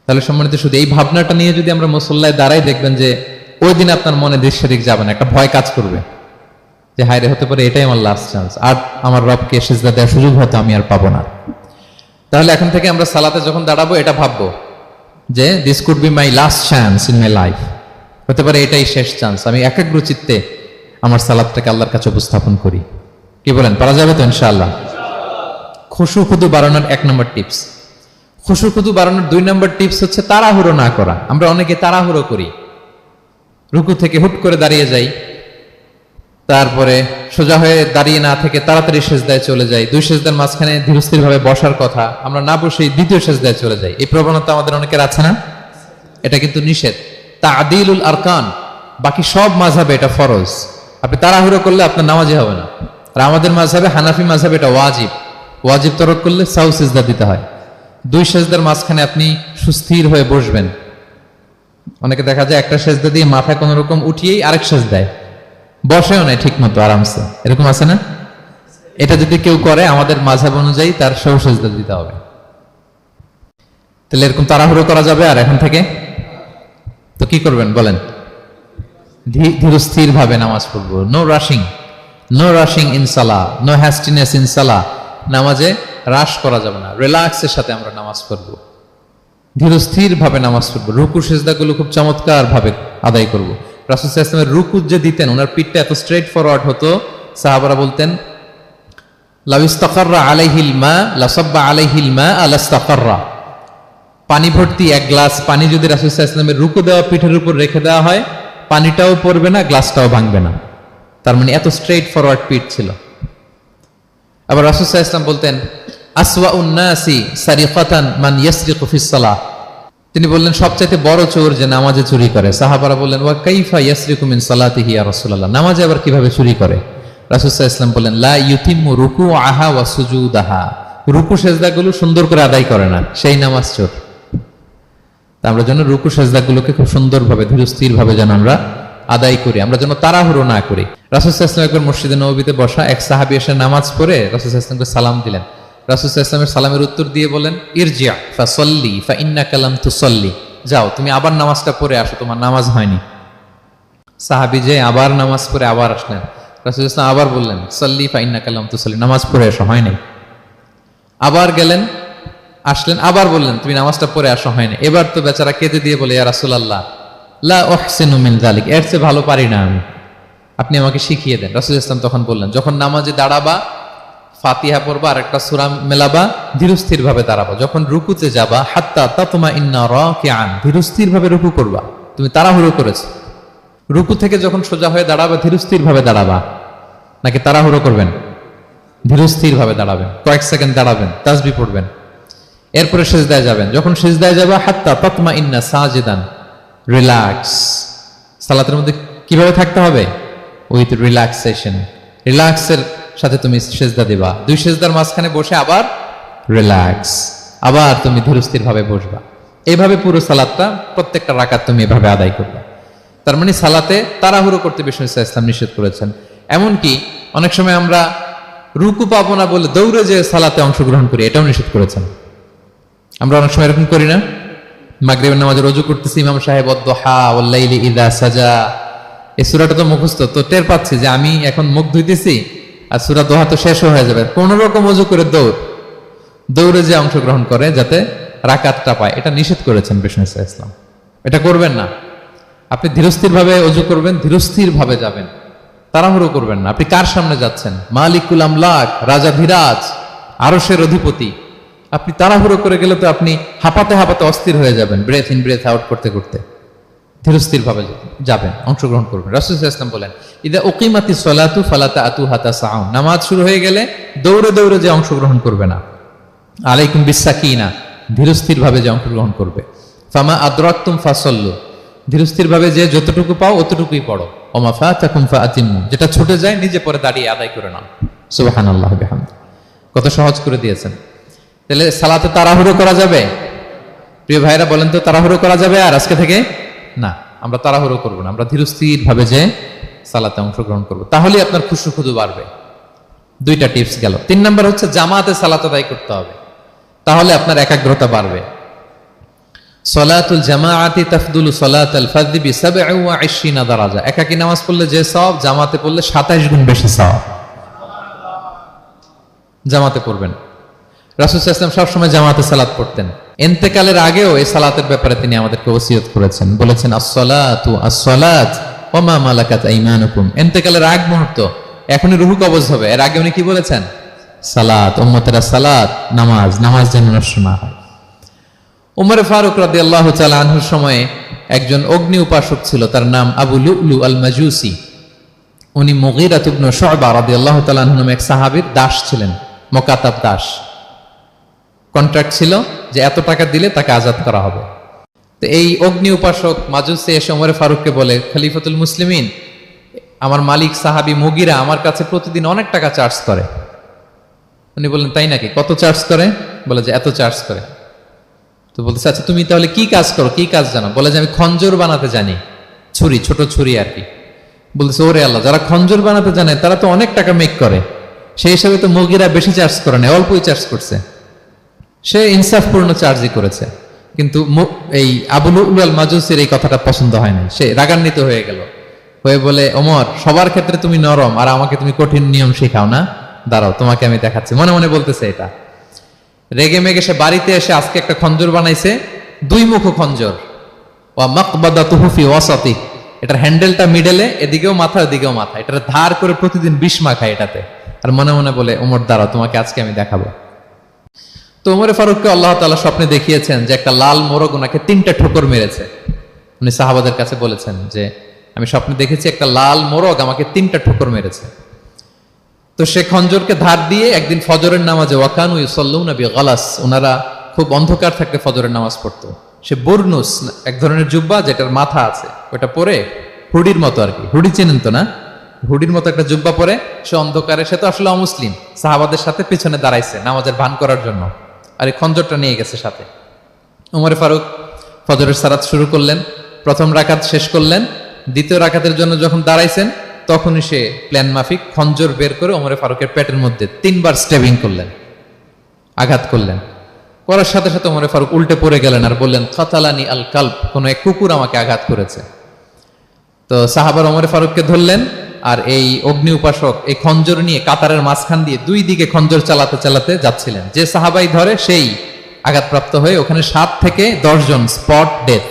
তাহলে সম্মানিত, শুধু এই ভাবনাটা নিয়ে যদি আমরা মুসল্লায় দাঁড়াই, দেখবেন যে ওই দিন আপনার মনে দিক সেদিক যাবে না, একটা ভয় কাজ করবে যে হায় রে, হতে পারে এটাই আমার লাস্ট চান্স, আর আমার রবকে সিজদা দেওয়ার সুযোগ হয়তো আমি আর পাবো না। তাহলে এখন থেকে আমরা সালাতে যখন দাঁড়াবো এটা ভাববো যে this could be my last chance in my life, হতে পারে এটাই শেষ চান্স। আমি একাগ্র চিত্তে আমার সালাতটাকে আল্লাহর কাছে উপস্থাপন করি। কি বলেন, পারা যাবে তো ইনশাআল্লাহ? খুশু খুদু বাড়ানোর 1 নম্বর টিপস। খুশু খুদু বাড়ানোর 2 নম্বর টিপস হচ্ছে তাড়াহুড়ো না করা। আমরা অনেকে তাড়াহুড়ো করি, রুকু থেকে হুট করে দাঁড়িয়ে যাই, তারপরে সোজা হয়ে দাঁড়িয়ে না থেকে তাড়াতাড়ি সেজদায় চলে যাই, দুই সেজদার মাঝখানে ধীরস্থির ভাবে বসার কথা, আমরা না বসেই দ্বিতীয় সেজদায় চলে যাই। এই প্রবণতা আমাদের অনেকের আছে না? এটা কিন্তু নিষেধ। তা'দীলুল আরকান, বাকি সব মাযহাবে এটা ফরজ। আপনি তাড়াহুড়ো করলে আপনার নামাজই হবে না। আর আমাদের মাযহাবে, হানাফি মাযহাবে এটা ওয়াজিব। ওয়াজিব তরক করলে সাউ সিজদা দিতে হয়। দুই সেজদার মাঝখানে আপনি সুস্থির হয়ে বসবেন। অনেকে দেখা যায় একটা সেজদা দিয়ে মাথা কোন রকম উঠিয়েই আরেক সেজদায় বসেও নাই ঠিক মতো আরামসে, এরকম আছে না? এটা যদি কেউ করে আমাদের মাযহাব অনুযায়ী তার সাউ সিজদা দিতে হবে। তাহলে এরকম তাড়াহুড়ো করা যাবে? আর এখন থেকে তো কি করবেন বলেন? ধীরস্থির ভাবে নামাজ পড়বো। No rushing, no rushing in সালাহ, নো হ্যাস্টিনেস ইন সালাহ। নামাজে রাশ করা যাবে না, রিল্যাক্সের সাথে আমরা নামাজ পড়বো, ধীরস্থির ভাবে নামাজ পড়বো। রুকু সেজদাগুলো খুব চমৎকার ভাবে আদায় করবো। রাসূল সাল্লাল্লাহু আলাইহি ওয়াসাল্লামের রুকু যে দিতেন, ওনার পিঠটা এত স্ট্রেট ফরওয়ার্ড হতো, সাহাবারা বলতেন লাউ ইস্তাকাররা আলাইহিল মা লাসাব্বা আলাইহিল মা আলাস্তাকাররা। পানি ভর্তি এক গ্লাস পানি যদি রাসূল সাল্লাল্লাহু আলাইহি ওয়াসাল্লামের রুকু দেওয়া পিঠের উপর রেখে দেওয়া হয়, পানিটাও পড়বে না, গ্লাসটাও ভাঙবে না। তার মানে এত স্ট্রেট ফরওয়ার্ড পিঠ ছিল। আবার রাসূল সাল্লাল্লাহু আলাইহি ওয়াসাল্লাম বলতেন আসওয়াউন নাসি সারিকাতান মান ইয়াসরিকু ফিস সালাহ। তিনি বললেন সবচাইতে বড় চোর যে নামাজে চুরি করে। সাহাবারা বললেন ওয়া কাইফা ইয়াসরিকু মিন সালাতিহি ইয়া রাসূলুল্লাহ, নামাজে আবার কিভাবে চুরি করে? রাসূল সাল্লাল্লাহু আলাইহি ওয়াসাল্লাম বললেন লা ইউতিম্মু রুকুআহা ওয়া সুজুদাহা, রুকু সেজদাগুলো সুন্দর করে আদায় করে না, সেই নামাজ চোর। আমরা যেন রুকু সেজদাগুলোকে খুব সুন্দরভাবে ধীরস্থির ভাবে যেন আমরা আদায় করি, আমরা যেন তাড়াহুড়ো না করি। রাসূল সাল্লাল্লাহু আলাইহি ওয়াসাল্লাম একবার মসজিদে নববীতে বসা, এক সাহাবী এসে নামাজ পড়ে রাসূল সাল্লাল্লাহু আলাইহি ওয়াসাল্লামকে সালাম দিলেন। রাসূল সাল্লাল্লাহু আলাইহি ওয়াসাল্লামের সালামের উত্তর দিয়ে বলেন ইরজি' ফাসাল্লি ফাইন্নাকা লাম তুসাল্লি, যাও তুমি আবার নামাজটা পড়ে আসো, তোমার নামাজ হয়নি। সাহাবী যে আবার নামাজ পড়ে আবার আসলেন, রাসূল সাল্লাল্লাহু আলাইহি ওয়াসাল্লাম আবার বললেন সাল্লি ফাইন্নাকা লাম তুসাল্লি, নামাজ পড়ে এসো, হয়নি। আবার গেলেন, আসলেন, আবার বললেন তুমি নামাজটা পড়ে আসো, হয়নি। এবার তো বেচারা কেঁদে দিয়ে বলে ইয়া রাসূলুল্লাহ লা উহসিনু মিন যালিক, এর চেয়ে ভালো পারি না আমি, আপনি আমাকে শিখিয়ে দেন। রাসূল সাল্লাল্লাহু আলাইহি ওয়াসাল্লাম তখন বললেন যখন নামাজে দাঁড়াবা ফাতিহা পড়বা আর একটা সূরা মেলাবা, ধীরস্থির ভাবে দাঁড়াবা। যখন রুকুতে যাবা হাত্তা তাতমাইন্না রাকিআন, ধীরস্থির ভাবে রুকু করবা। তুমি তাড়াহুড়ো করেছো, রুকু থেকে যখন সোজা হয়ে দাঁড়াবা ধীরস্থির ভাবে দাঁড়াবা, নাকি তাড়াহুড়ো করবেন? ধীরস্থির ভাবে দাঁড়াবেন, কয়েক সেকেন্ড দাঁড়াবেন, তাসবিহ পড়বেন, এরপরে সিজদায় যাবেন। যখন সিজদায় যাবা হাত্তা তাতমাইন্না সাজিদান, রিল্যাক্স। সালাতের মধ্যে কিভাবে থাকতে হবে? উইথ রিল্যাক্সেশন, রিল্যাক্সের সাথে তুমি সিজদা দিবা। দুই সিজদার মাঝখানে বসে আবার রিল্যাক্স, আবার তুমি ধীরস্থির ভাবে বসবা। এইভাবে পুরো সালাতটা প্রত্যেকটা রাকাত তুমি এভাবে আদায় করবে। তার মানে সালাতে তাড়াহুড়ো করতে বিষ্ণু ইসলাম নিষেধ করেছেন। এমনকি অনেক সময় আমরা রুকু পাবো না বলে দৌড়ে যে সালাতে অংশগ্রহণ করি, এটাও নিষেধ করেছেন। আমরা অনেক সময় এরকম করি না? মাগরিবের নামাজে রুজু করতেছি, ইমাম সাহেব ওয়াদ-দুহা ওয়াল-লাইলি ইযা সাজা, এই সূরাটা তো মুখস্থ, তো টের পাচ্ছি যে আমি এখন মুখ ধুইতেছি আর সূরা দোহা তো শেষ হয়ে যাবে, কোন রকম ওযু করে দৌড়ে যে অংশগ্রহণ করে যাতে রাকাতটা পায়, এটা নিষেধ করেছেন বিষ্ণু ইসলাম। এটা করবেন না। আপনি ধীরস্থির ভাবে ওযু করবেন, ধীরস্থির ভাবে যাবেন, তাড়াহুড়ো করবেন না। আপনি কার সামনে যাচ্ছেন? মালিকুল আমলাক, রাজা ধীরাজ, আরশের অধিপতি। আপনি তাড়াহুড়ো করে গেলে তো আপনি হাঁপাতে হাঁপাতে অস্থির হয়ে যাবেন, ব্রেথ ইন ব্রেথ আউট করতে করতে। ধীরস্থির ভাবে যাবেন, অংশগ্রহণ করবেন। রাসূল সাল্লাল্লাহু আলাইহি ওয়াসাল্লাম বলেন ইদা উকিমাতিস সালাতু ফালা তা'তুহা তাসআউন, নামাজ শুরু হয়ে গেলে দৌড়ে দৌড়ে যে অংশগ্রহণ করবে না। আলাইকুম বিসাকিনা, ধীরস্থির ভাবে যে অংশগ্রহণ করবে। ফামা আদরাকতুম ফাসাল্লু, ধীরস্থির ভাবে যে যতটুকু পাও অতটুকুই পড়ো। ওমা ফাতাকুম ফাআতিমু, যেটা ছুটে যায় নিজে পরে দাঁড়িয়ে আদায় করে নাও। সুবহানাল্লাহি ওয়া বিহামদিহি, কত সহজ করে দিয়েছেন। তাহলে সালাতে তাড়াহুড়ো করা যাবে? প্রিয় ভাইরা বলেন তো, তাড়াহুড়ো করা যাবে আর আজকে থেকে? না, আমরা তাড়াহুড়ো করবো না, আমরা ধীরস্থির ভাবে যে সালাতে অংশগ্রহণ করবো, তাহলে আপনার খুশু খুদু বাড়বে। দুইটা টিপস গেল। 3 নাম্বার হচ্ছে জামাতে সালাত আদায় করতে হবে, তাহলে আপনার একাগ্রতা বাড়বে। সলাতুল জামাআতি তাফদুলু সলাতাল ফাযি বি27 দারাজা, একাকী নামাজ পড়লে যে সওয়াব, জামাতে পড়লে 27 গুণ বেশি সওয়াব। জামাতে পড়বেন। রাসূল সাল্লাল্লাহু আলাইহি ওয়াসাল্লাম সবসময় জামাতে সালাত পড়তেন। ইন্তেকালের আগেও এই সালাতের ব্যাপারে তিনি আমাদেরকে ওসিয়ত করেছেন, বলেছেন আসসালাতু আসসালাত ওয়া মা মালাকাত আইমানুকুম। ইন্তেকালের আগ মুহূর্ত, এখনই রূহ কবজ হবে, এর আগে উনি কি বলেছেন? সালাত, উম্মতেরা সালাত, নামাজ, নামাজ যেন নষ্ট না হয়। উমর ফারুক রাদিয়াল্লাহু তাআলা আনহুর সময়ে একজন অগ্নি উপাসক ছিল, তার নাম আবু লুলু আল মাজুসি। উনি মুগীরা ইবনে শুআবা রাদিয়াল্লাহু তাআলা আনহু নামে এক সাহাবীর দাস ছিলেন, মুকাতাব দাস। কন্ট্রাক্ট ছিল যে এত টাকা দিলে তাকে আজাদ করা হবে। তো এই অগ্নি উপাসক মাজুসি এসে ওমর ফারুককে বলে, খলিফাতুল মুসলিমিন, আমার মালিক সাহাবী মুগীরা আমার কাছে প্রতিদিন অনেক টাকা চার্জ করে। উনি বললেন, তাই নাকি? কত চার্জ করে? বলে যে এত চার্জ করে। তো বলতেছে, আচ্ছা তুমি তাহলে কি কাজ করো, কি কাজ জানো? বলে যে আমি খঞ্জর বানাতে জানি, ছুরি, ছোট ছুরি আর কি। বলতেছে, ওরে আল্লাহ, যারা খঞ্জর বানাতে জানে তারা তো অনেক টাকা মেক করে, সেই হিসাবে তো মুগীরা বেশি চার্জ করে না, অল্পই চার্জ করছে। সে ইনসাফপূর্ণ চার্জই করেছে। কিন্তু এই আবু লুলু আল মাজুসির এই কথাটা পছন্দ হয় না, সে রাগান্বিত হয়ে গেল, হয়ে বলে, ওমর, সবার ক্ষেত্রে তুমি নরম আর আমাকে তুমি কঠিন নিয়ম শেখাও না, দাঁড়াও তোমাকে আমি দেখাচ্ছি। মনে মনে বলতেছে এটা। রেগে মেগে সে বাড়িতে এসে আজকে একটা খঞ্জর বানাইছে, দুই মুখ খঞ্জর, ওয়া মাকবাদাতুহু ফি ওয়াসাতি, এটার হ্যান্ডেলটা মিডলে, এদিকেও মাথা এদিকেও মাথা, এটার ধার করে প্রতিদিন 20 মাখায় এটাতে। আর মনে মনে বলে, ওমর দাঁড়াও তোমাকে আজকে আমি দেখাবো। তো ওমর ফারুককে আল্লাহ তাআলা স্বপ্নে দেখিয়েছেন যে একটা লাল মোরগ ওনাকে 3টা ঠোকর মেরেছে। উনি সাহাবাদের কাছে বলেছেন যে আমি স্বপ্নে দেখেছি একটা লাল মোরগ আমাকে 3টা ঠোকর মেরেছে। তো সে খঞ্জরকে ধার দিয়ে একদিন ফজরের নামাজে, ওয়াকানু ইউসাল্লুনা বিগালাস, ওনারা খুব অন্ধকার থাকলে ফজরের নামাজ পড়তো, সে বুরনুস, এক ধরনের জুব্বা যেটার মাথা আছে, ওটা পরে হুডির মতো আর কি, হুডি চেনেন তো না, হুডির মতো একটা জুব্বা পরে সে অন্ধকারে, সে তো আসলে অমুসলিম, সাহাবাদের সাথে পিছনে দাঁড়াইছে নামাজের ভান করার জন্য, আর এই খঞ্জরটা নিয়ে গেছে সাথে। ওমর ফারুক ফজরের সালাত শুরু করলেন, প্রথম রাকাত শেষ করলেন, দ্বিতীয় রাকাতের জন্য যখন দাঁড়াইছেন তখনই সে প্ল্যান মাফিক খঞ্জর বের করে ওমর ফারুকের পেটের মধ্যে 3বার স্টেবিং করলেন, আঘাত করলেন। করার সাথে সাথে ওমর ফারুক উল্টে পড়ে গেলেন আর বললেন, কাতালানি আল কালব, কোন এক কুকুর আমাকে আঘাত করেছে। তো সাহাবার ওমর ফারুককে ধরলেন, আর এই অগ্নি উপাসক এই খঞ্জর নিয়ে কাতারের মাঝখান দিয়ে 2 দিকে খঞ্জর চালাতে চালাতে যাচ্ছিলেন। যে সাহাবাই ধরে সেই আঘাতপ্রাপ্ত হয়ে ওখানে 7 থেকে 10 জন স্পট ডেথ,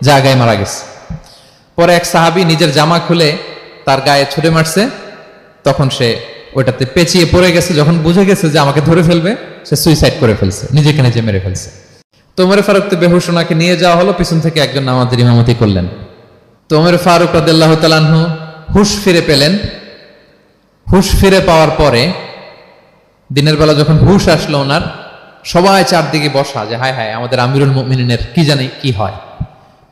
জায়গায় মারা গেছে। পরে এক সাহাবী নিজের জামা খুলে তার গায়ে ছুঁড়ে মারছে, তখন সে ওইটাতে পেঁচিয়ে পড়ে গেছে। যখন বুঝে গেছে যে আমাকে ধরে ফেলবে, সে সুইসাইড করে ফেলছে, নিজেকে নিজে মেরে ফেলছে। তো ওমর ফারুক তো বেহুশ, ওনাকে নিয়ে যাওয়া হলো, পিছন থেকে একজন নামাজের ইমামতি করলেন। তো ওমর ফারুক রাদিয়াল্লাহু তাআলা আনহু হুশ ফিরে পেলেন। হুশ ফিরে পাওয়ার পরে দিনের বেলা যখন হুশ আসলো ওনার, সবাই চারদিকে বসা যে হায় হায় আমাদের আমিরুল মুমিনিনের কি জানি কি হয়।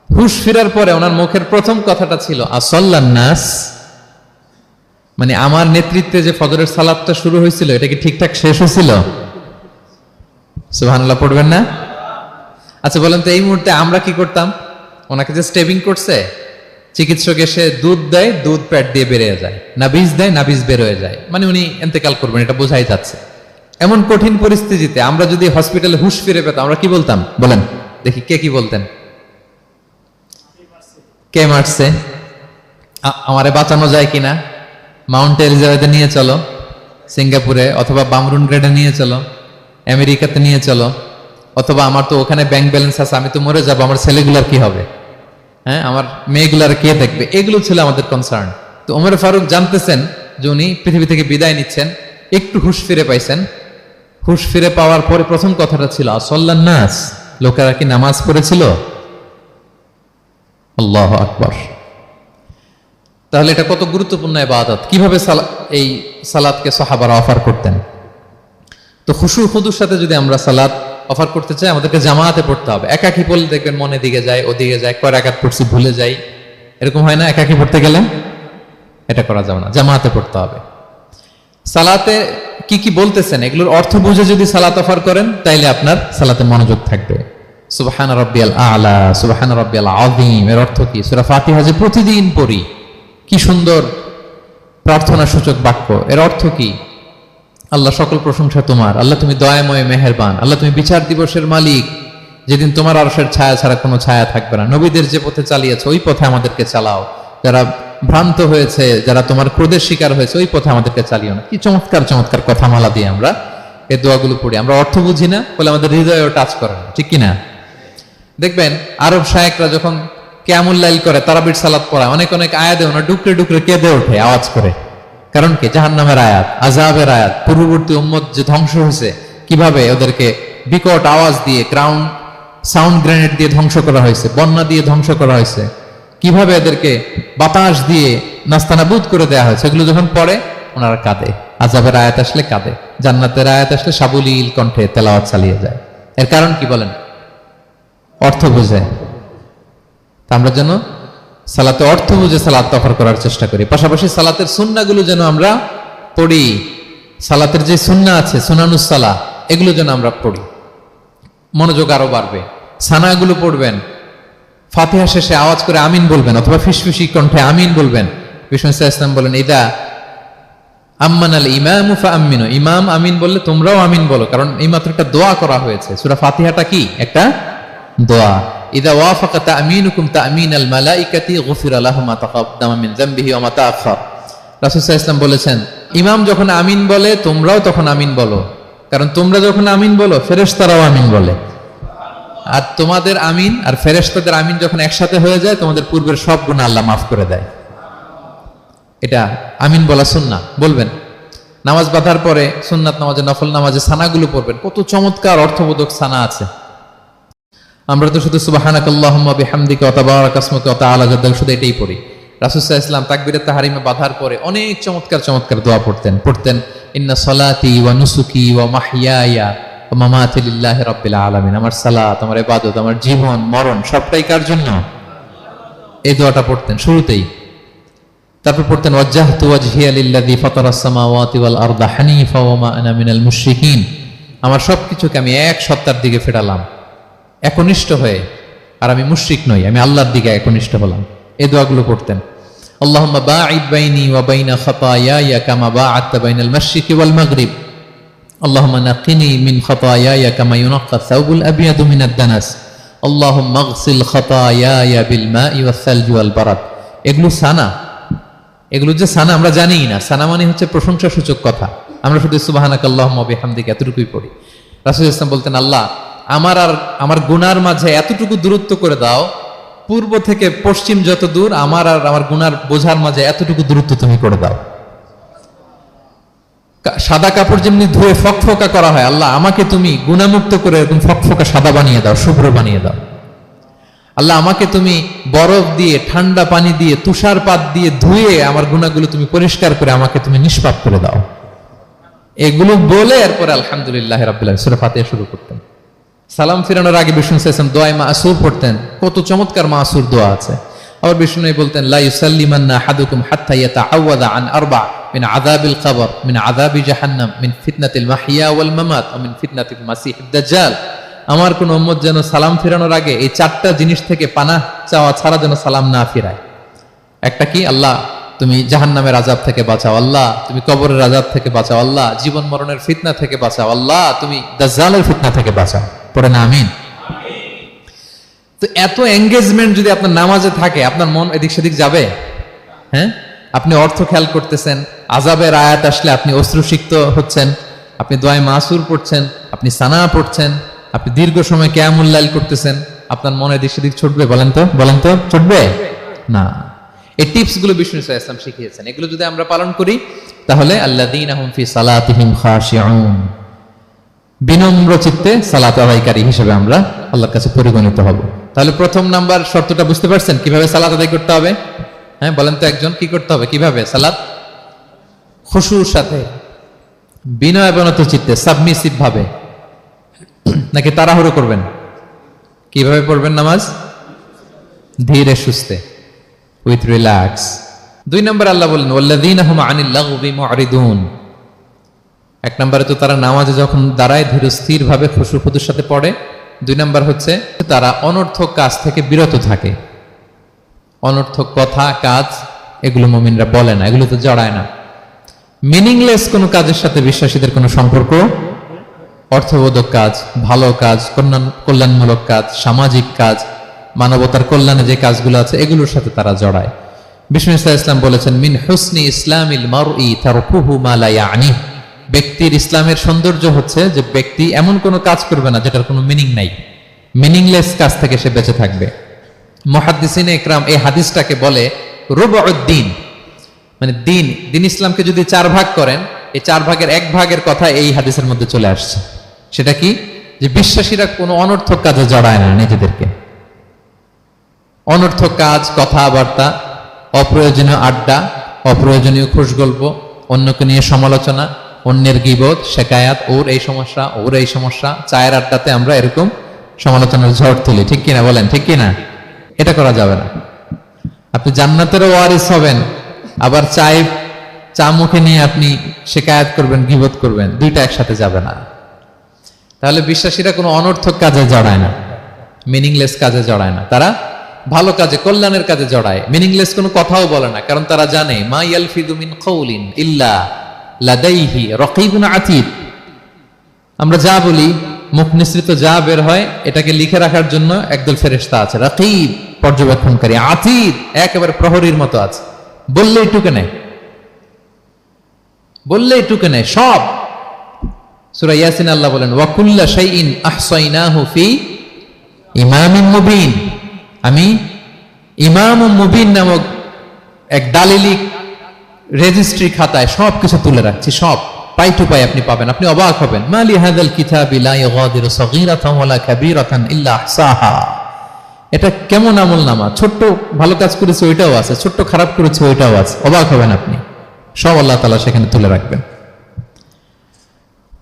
হুশ ফেরার পরে ওনার মুখের প্রথম কথাটা ছিল আসাল্লান নাস, মানে আমার নেতৃত্বে যে ফজরের সালাতটা শুরু হয়েছিল এটা কি ঠিকঠাক শেষ হয়েছিল? সুবহানাল্লাহ পড়বেন না? আচ্ছা বলেন তো, এই মুহূর্তে আমরা কি করতাম? ওনাকে যে স্টেবিং করছে, চিকিৎসক এসে দুধ দেয়, দুধ পেট দিয়ে বেরিয়ে যায়, নাবিজ দেয়, নাবিজ বের হয়ে যায়, মানে উনি ইন্তেকাল করবেন, এটা বোঝাই যাচ্ছে। এমন কঠিন পরিস্থিতিতে আমরা যদি হসপিটালে হুশ ফিরে পেতাম, আমরা কি বলতাম বলেন দেখি? কে কি বলতেন? কে মারছে? আমারে বাঁচানো যায় কিনা? মাউন্ট এলিজাবেথে নিয়ে চলো, সিঙ্গাপুরে অথবা বামরুন গ্রেডে নিয়ে চলো, আমেরিকাতে নিয়ে চলো, অথবা আমার তো ওখানে ব্যাংক ব্যালেন্স আছে, আমি তো মরে যাবো, আমার ছেলেগুলার কি হবে, হ্যাঁ আমার মেয়েগুলার কে দেখবে? এগুলো ছিল আমাদের কনসার্ন। তো ওমর ফারুক জানতেছেন যে উনি পৃথিবী থেকে বিদায় নিচ্ছেন, একটু হুশ ফিরে পাইছেন। হুশ ফিরে পাওয়ার পরে প্রথম কথাটা ছিল আসাল্লান নাস, লোকেরা কি নামাজ পড়েছিল? আল্লাহু আকবার। তাহলে এটা কত গুরুত্বপূর্ণ ইবাদত, কিভাবে এই সালাতকে সাহাবারা অফার করতেন। তো খুশু খুদুর সাথে যদি আমরা সালাত অফার করতে চাই, আমাদেরকে জামাতে পড়তে হবে। একাকি পড়লে দেখবেন মনে দিকে যায়, ওদিকে যায়, কয় রাকাত পড়ছি ভুলে যাই, এরকম হয় না? একাকি পড়তে গেলে এটা করা যাবে না, জামাতে পড়তে হবে। সালাতে কি কি বলতেছেন এগুলোর অর্থ বুঝে যদি সালাত অফার করেন, তাইলে আপনার সালাতে মনোযোগ থাকবে। সুবহান রাব্বিয়াল আ'লা, সুবহান রাব্বিয়াল আযীম, এর অর্থ কি? সূরা ফাতিহা যে প্রতিদিন পড়ি, কি সুন্দর প্রার্থনা সূচক বাক্য, এর অর্থ কি? আল্লাহ সকল প্রশংসা তোমার, আল্লাহ তুমি দয়াময় মেহেরবান, আল্লাহ তুমি বিচার দিবসের মালিক, যেদিন তোমার আরশের ছায়া ছাড়া কোনো ছায়া থাকবে না। নবীদের যে পথে চালিয়েছে ওই পথে আমাদেরকে চালাও, যারা ভ্রান্ত হয়েছে, যারা তোমার ক্রোধের শিকার হয়েছে ওই পথে আমাদেরকে চালিও না। কি চমৎকার চমৎকার কথামালা দিয়ে আমরা এই দোয়াগুলো পড়ি। আমরা অর্থ বুঝি না বলে আমাদের হৃদয়েও টাচ করে না, ঠিক কিনা? দেখবেন আরব শায়েকরা যখন কিয়ামুল লাইল করে, তারাবির সালাত পড়ায়, অনেক অনেক আয়াতে ওনারা ডুকরে ডুকরে কেঁদে ওঠে আওয়াজ করে। কারণ কি? জাহান্নামের আয়াত, আযাবের আয়াত, পূর্ববর্তী উম্মত যে ধ্বংস হয়েছে, কিভাবে ওদেরকে বিকট আওয়াজ দিয়ে, গ্রাউন্ড সাউন্ড গ্রেনেড দিয়ে ধ্বংস করা হয়েছে, বন্যা দিয়ে ধ্বংস করা হয়েছে, কিভাবে এদেরকে বাতাস দিয়ে নাস্তানাবুদ করে দেয়া হয়েছে, এগুলো যখন পড়ে ওনারা কাঁদে। আযাবের আয়াত আসলে কাঁদে, জান্নাতের আয়াত আসলে সাবলীল কণ্ঠে তেলাওয়াত চালিয়ে যায়। এর কারণ কি বলেন? অর্থ বুঝে। আমরা যেন সালাতে অর্থ বুঝে সালাত অফার করার চেষ্টা করি, পাশাপাশি সালাতের সুন্নাহগুলো যেন আমরা পড়ি। সালাতের যে সুন্নাহ আছে, সুনানুস সালাহ, এগুলো যেন আমরা পড়ি, মনোযোগ আরো বাড়বে। সানাগুলো পড়বেন, ফাতিহা শেষে আওয়াজ করে আমিন বলবেন, অথবা ফিসফিসি কণ্ঠে আমিন বলবেন। বিষ্ণু ইসলাম বলেন, ইদা আম্মানাল ইমামু ফাআমিনু, ইমাম আমিন বললে তোমরাও আমিন বলো, কারণ এই মাত্র একটা দোয়া করা হয়েছে। সূরা ফাতিহাটা কি? একটা দোয়া। ইদা ওয়াফাকা তা'মিনুকুম তা'মিনাল মালাইকাতি গুফিরা লাহু মা তাকাদ্দামা মিন যামবিহি ওয়া মা তাআখার। রাসূল সাল্লাল্লাহু আলাইহি ওয়াসাল্লাম বলেছেন, ইমাম যখন আমিন বলে তোমরাও তখন আমিন বলো, কারণ তোমরা যখন আমিন বলো ফেরেশতারাও আমিন বলে। আর তোমাদের আমিন আর ফেরেশতাদের আমিন যখন একসাথে হয়ে যায়, তোমাদের পূর্বের সব গুনাহ আল্লাহ মাফ করে দেয়। এটা আমিন বলা সুন্নাহ, বলবেন। নামাজ বাঁধার পরে সুন্নাত নামাজে, নফল নামাজে সানাগুলো পড়বেন। কত চমৎকার অর্থবোধক সানা আছে। আমরা তো শুধু সুবহানাকাল্লাহুম্মা বিহামদিকা ওয়া তাবারাকা ইসমুকা ওয়া তাআলা জাদ্দুকা শুধু এটাই পড়ি। রাসূল সাল্লাল্লাহু আলাইহি ওয়াসাল্লাম তাকবীরে তাহরিমে বাঁধার পরে অনেক চমৎকার চমৎকার দোয়া পড়তেন। ইন্না সলাতি ওয়া নুসুকি ওয়া মাহইয়ায়া ওয়া মামাতি লিল্লাহি রাব্বিল আলামিন। আমার সালাত, আমার ইবাদত, আমার জীবন মরণ সবটাই কার জন্য? এই দোয়াটা পড়তেন শুরুতেই। তারপর পড়তেন ওয়াজ্জাহতু ওয়াজহিয়া লিল্লাযী ফাতারাস সামাওয়াতি ওয়াল আরদা হানিফা ওয়া মা আনা মিনাল মুশরিকিন। আমার সবকিছুকে আমি এক সত্তার দিকে ফেরালাম, একনিষ্ঠ হয়ে, আর আমি মুশরিক নই, আমি আল্লাহর দিকে একনিষ্ঠ হলাম। এই দোয়াগুলো পড়তেন। আল্লাহুম্মা বাঈদ বাইনি ওয়া বাইনা খাতায়ায়া কামা বাআদতা বাইনাল মাশরিকি ওয়াল মাগরিব। আল্লাহুম্মা নাক্কিনি মিন খাতায়ায়া কামা ইউনাক্কা আস-সাওবুল আবয়াদু মিনাদ দানাস। আল্লাহুম্মা ইগসিল খাতায়ায়া বিল মাই ওয়াস সালজি ওয়াল বারাদ। এগুলো সানা, এগুলো যে সানা আমরা জানিই না। সানা মানে হচ্ছে প্রশংসা সূচক কথা। আমরা শুধু সুবহানাকাল্লাহুম্মা বিহামদিকা এতটুকুই পড়ি। রাসূল ইসলাম বলতেন, আল্লাহ আমার আর আমার গুনার মাঝে এতটুকু দূরত্ব করে দাও, পূর্ব থেকে পশ্চিম যত দূর, আমার আর আমার গুনার বোঝার মাঝে এতটুকু দূরত্ব তুমি করে দাও। সাদা কাপড় যেমনি ধুয়ে ফকফকা করা হয়, আল্লাহ আমাকে তুমি গুনামুক্ত করে এরকম ফকফকা সাদা বানিয়ে দাও, শুভ্র বানিয়ে দাও। আল্লাহ আমাকে তুমি বরফ দিয়ে, ঠান্ডা পানি দিয়ে, তুষারপাত দিয়ে ধুয়ে আমার গুনাহগুলো তুমি পরিষ্কার করে আমাকে তুমি নিষ্পাপ করে দাও। এগুলো বলে এরপরে আলহামদুলিল্লাহ রাব্বিল আলামিন সূরা ফাতিহা শুরু করতেন। সালাম ফিরানোর আগে বিষ্ণু সাল্লাল্লাহু আলাইহি ওয়াসাল্লাম দোয়া মাসুর পড়তেন। কত চমৎকার মাসুর দোয়া আছে। আবার বিষ্ণু বলতেন, লা ইউসাল্লিমান্না আহাদুকুম হাত্তা ইয়াতাআওয়াযা আন আরবা মিন আযাবিল কবর, মিন আযাবি জাহান্নাম, মিন ফিতনাতিল মাহইয়া ওয়াল মামাত ওয়া মিন ফিতনাতিল মাসিহিদ দাজ্জাল। আমার কোন উম্মত যেন সালাম ফিরানোর আগে এই চারটা জিনিস থেকে পানাহ চাওয়া ছাড়া যেন সালাম না ফিরায়। একটা কি? আল্লাহ তুমি জাহান্নামের আযাব থেকে বাঁচাও, আল্লাহ তুমি কবরের আযাব থেকে বাঁচাও, আল্লাহ জীবন মরণের ফিতনা থেকে বাঁচাও, আল্লাহ তুমি দাজ্জালের ফিতনা থেকে বাঁচাও। পড়ে না আমিন? তো এত এঙ্গেজমেন্ট যদি আপনার নামাজে থাকে, আপনার মন এদিক সেদিক যাবে? হ্যাঁ, আপনি অর্থ খেয়াল করতেছেন, আযাবের আয়াত আসলে আপনি অশ্রুসিক্ত হচ্ছেন, আপনি দোয়া মাসুর পড়ছেন, আপনি সানা পড়ছেন, আপনি দীর্ঘ সময় কিয়ামুল লাইল করতেছেন, আপনার মনে এদিক সেদিক ছুটবে? বলেন তো ছুটবে না। এই টিপস গুলো বিষ্ণু সাল্লাল্লাহু আলাইহি ওয়াসাল্লাম শিখিয়েছেন। এগুলো যদি আমরা পালন করি, তাহলে আল্লাযীনা হুম ফি সালাতিহিম খাশিউন, বিনম্র চিত্তে সালাত আদায়কারী হিসেবে আমরা আল্লাহর কাছে পরিগণিত হব। তাহলে প্রথম নাম্বার শর্তটা বুঝতে পারছেন কিভাবে সালাত আদায় করতে হবে? হ্যাঁ, বলেন তো একজন, কি করতে হবে? কিভাবে সালাত? খুশুর সাথে, বিনয় অবনত চিত্তে, সাবমিসিভ ভাবে, নাকি তাড়াহুড়ো করবেন? কিভাবে পড়বেন নামাজ? ধীরে সুস্থে, উইথ রিল্যাক্স। 2 নম্বর আল্লাহ বলেন ওয়াল্লাযীনা হুম আনিল লাগবি মুআরিদুন। 1 নম্বরে তো তারা নামাজে যখন দাঁড়ায় ধীর স্থির ভাবে খুশুর সাথে পড়ে। 2 নম্বর হচ্ছে তারা অনর্থক কাজ থেকে বিরত থাকে। অনর্থক কথা, কাজ এগুলো মুমিনরা বলে না, এগুলো তো জড়ায় না। মিনিংলেস কোনো কাজের সাথে বিশ্বাসীদের কোনো সম্পর্ক, অর্থবোধক কাজ, ভালো কাজ, কল্যাণমূলক কাজ, সামাজিক কাজ, মানবতার কল্যাণে যে কাজগুলো আছে এগুলোর সাথে তারা জড়ায়। বিষ্ণু ইসলাম বলেছেন, মিন হুসনি ইসলামিল মারই তারকুহু মা লা ইয়ানি। ব্যক্তির ইসলামের সৌন্দর্য হচ্ছে যে ব্যক্তি এমন কোনো কাজ করবে না যেটার কোনো মিনিং নাই। মিনিংলেস কাজ থেকে সে বেঁচে থাকবে। মুহাদ্দিসিনে ইকরাম এই হাদিসটাকে বলে রুবউদ্দিন, মানে দিন ইসলামকে যদি 4 ভাগ করেন, এই 4 ভাগের 1 ভাগের কথা এই হাদিসের মধ্যে চলে আসছে। সেটা কি? যে বিশ্বাসীরা কোনো অনর্থক কাজে জড়ায় না নিজেদেরকে। অনর্থক কাজ, কথাবার্তা, অপ্রয়োজনীয় আড্ডা, অপ্রয়োজনীয় খুশগল্প, অন্যকে নিয়ে সমালোচনা, অন্যের গীবত, শেকায়াত, ওর এই সমস্যা, ওর এই সমস্যা। চায়ের আড্ডাতে আমরা এরকম সমালোচনার ঝড় তুলি, ঠিক কিনা বলেন? ঠিক কিনা? এটা করা যাবে না। আপনি জান্নাতেরও ওয়ারিস হবেন, আবার চা মুখে নিয়ে আপনি শেকায়াত করবেন, গীবত করবেন, দুইটা একসাথে যাবে না। তাহলে বিশ্বাসীরা কোনো অনর্থক কাজে জড়ায় না, মিনিংলেস কাজে জড়ায় না। তারা ভালো কাজে, কল্যাণের কাজে জড়ায়। মিনিংলেস কোনো কথাও বলে না, কারণ তারা জানে মা ইয়ালফিযু মিন কাউলিন ইল্লা লাদাইহি রাকীবুন আতীদ। আমরা যা বলি, মুখ নিঃসৃত যা বের হয়, এটাকে লিখে রাখার জন্য একদল ফেরেশতা আছে, রাকীব পর্যবেক্ষণকারী, আতীদ একেবারে প্রহরীর মতো আছে। বললেই টুকে নেয়, বললেই টুকে নেয় সব। সূরা ইয়াসিন আল্লাহ বলেন ওয়া কুল্লা শাইইন আহসাইনাহু ফি ইমামিন মুবিন। আমি ইমামুম মুবিন নামক এক দালিলিক রেজিস্ট্রি খাতায় সবকিছু তুলে রাখছি, সব পাই টু পাই আপনি পাবেন, আপনি অবাক হবেন। মালি হাযাল কিতাবি লা ইগাদিরু সাগীরাতান ওয়ালা কাবীরাতান ইল্লা আহসাহা। এটা কেমন আমলনামা, ছোট্ট ভালো কাজ করেছে ওইটাও আছে, ছোট্ট খারাপ করেছে ওইটাও আছে, অবাক হবেন আপনি। সব আল্লাহ তাআলা সেখানে তুলে রাখবেন।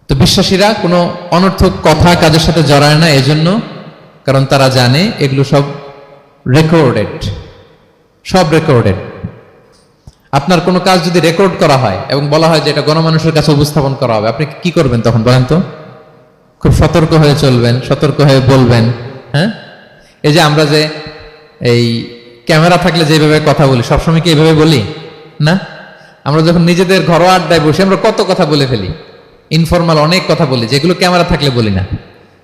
তো বিশ্বাসীরা কোনো অনর্থক কথা কাজের সাথে জড়ায় না, এজন্য কারণ তারা জানে এগুলো সব রেকর্ডেড, সব রেকর্ডেড। আপনার কোনো কাজ যদি রেকর্ড করা হয় এবং বলা হয় যে এটা গণমানুষের কাছে উপস্থাপন করা হবে, আপনি কি করবেন তখন বলেন তো? খুব সতর্ক হয়ে চলবেন, সতর্ক হয়ে বলবেন। হ্যাঁ, এই যে আমরা যে এই ক্যামেরা থাকলে যেভাবে কথা বলি, সবসময় কি এইভাবে বলি না? আমরা যখন নিজেদের ঘরোয়া আড্ডায় বসে আমরা কত কথা বলে ফেলি, ইনফরমাল অনেক কথা বলি, যেগুলো ক্যামেরা থাকলে বলি না,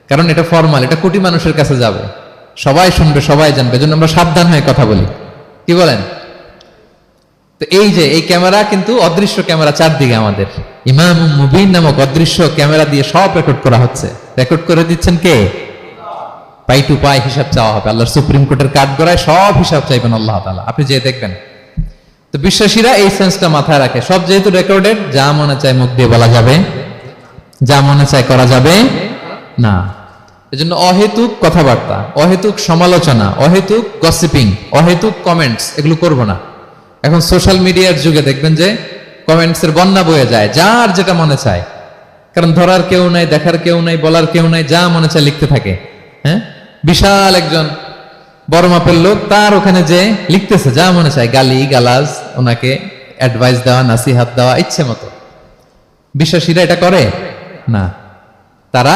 কারণ এটা ফরমাল, এটা কোটি মানুষের কাছে যাবে, সবাই শুনবে, সবাই জানবে, এজন্য আমরা সাবধান হয়ে কথা বলি। কি বলেন? তো এই যে এই ক্যামেরা কিন্তু অদৃশ্য ক্যামেরা চারদিকে আমাদের, ইমামুম মুবিন নামক অদৃশ্য ক্যামেরা দিয়ে সব রেকর্ড করা হচ্ছে। রেকর্ড করে দিচ্ছেন কে? পাই টু পাই হিসাব চাওয়া হবে। আল্লাহর সুপ্রিম কোর্টের কাঠগড়ায় সব হিসাব চাইবেন আল্লাহ তাআলা, আপনি যে দেখবেন। তো বিশ্বাসীরা এই সেন্সটা মাথায় রাখে, সব যেহেতু রেকর্ডেড, যা মনে চায় মুখ দিয়ে বলা যাবে, যা মনে চায় করা যাবে না। এজন্য অহেতুক কথাবার্তা, অহেতুক সমালোচনা, অহেতুক গসিপিং, অহেতুক কমেন্টস এগুলো করব না। এখন সোশ্যাল মিডিয়ার যুগে দেখবেন যে কমেন্টসের বন্যা বয়ে যায়, যার যেটা মনে চায়, কারণ ধরার কেউ নাই, দেখার কেউ নাই, বলার কেউ নাই, যা মনে চায় লিখতে থাকে। হ্যাঁ, বিশাল একজন বড় মাপের লোক, তার ওখানে যে লিখতেছে যা মনে চায়, গালি গালাজ, ওনাকে অ্যাডভাইস দেওয়া, নাসিহাত দেওয়া ইচ্ছে মতো। বিশ্বাসীরা এটা করে না, তারা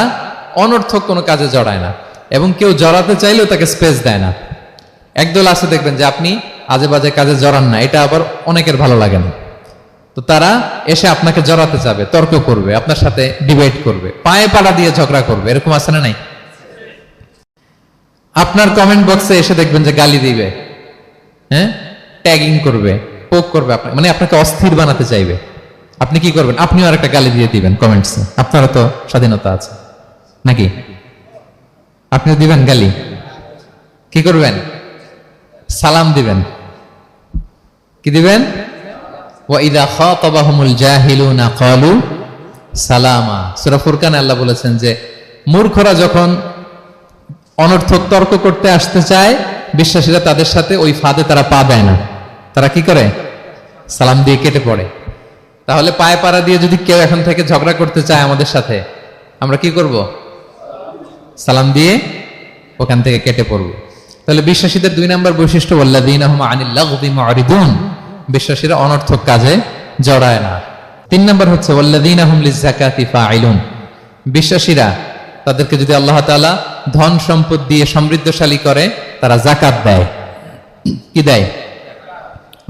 অনর্থক কোনো কাজে জড়ায় না, এবং কেউ জড়াতে চাইলেও তাকে স্পেস দেয় না। একদল আছে দেখবেন যে আপনি আজে বাজে কাজে জড়ান না, এটা আবার অনেকের ভালো লাগে না, তো তারা এসে আপনাকে জড়াতে যাবে, তর্ক করবে, আপনার সাথে ডিবেট করবে, পায়ে পাড়া দিয়ে ঝগড়া করবে, এরকম আছে না নাই? আপনার কমেন্ট বক্সে এসে দেখবেন যে গালি দিবে, হ্যাঁ, ট্যাগিং করবে, পোক করবে, মানে আপনাকে অস্থির বানাতে চাইবে। আপনি কি করবেন? আপনিও আর একটা গালি দিয়ে দিবেন কমেন্টসে, আপনারও তো স্বাধীনতা আছে নাকি? আপনিও দিবেন গালি? কি করবেন? সালাম দিবেন। কি দিবেন? ওয়া ইযা খাতাবাহুমুল জাহিলুনা ক্বালু সালামা। সূরা ফুরকানে আল্লাহ বলেছেন যে মূর্খরা যখন অনর্থক তর্ক করতে আসতে চায়, বিশ্বাসীরা তাদের সাথে ওই ফাঁদে তারা পা দেয় না, তারা কি করে? সালাম দিয়ে কেটে পড়ে। তাহলে পায়ে পাড়া দিয়ে যদি কেউ এখন থেকে ঝগড়া করতে চায় আমাদের সাথে, আমরা কি করব? সালাম দিয়ে ওখান থেকে কেটে পড়ব। তাহলে বিশ্বাসীদের 2 নম্বর বৈশিষ্ট্য, ওয়াল্লাযীনা হুম আনিল লাগবি মুরিদুন, বিশ্বাসীরা অনর্থক কাজে জড়ায় না। 3 নম্বর হচ্ছে ওয়াল্লাযীনা হুম লিযাকাতি ফাইলুন, বিশ্বাসীরা তাদেরকে যদি আল্লাহ তাআলা ধন সম্পদ দিয়ে সমৃদ্ধশালী করে, তারা যাকাত দেয়। কি দেয়?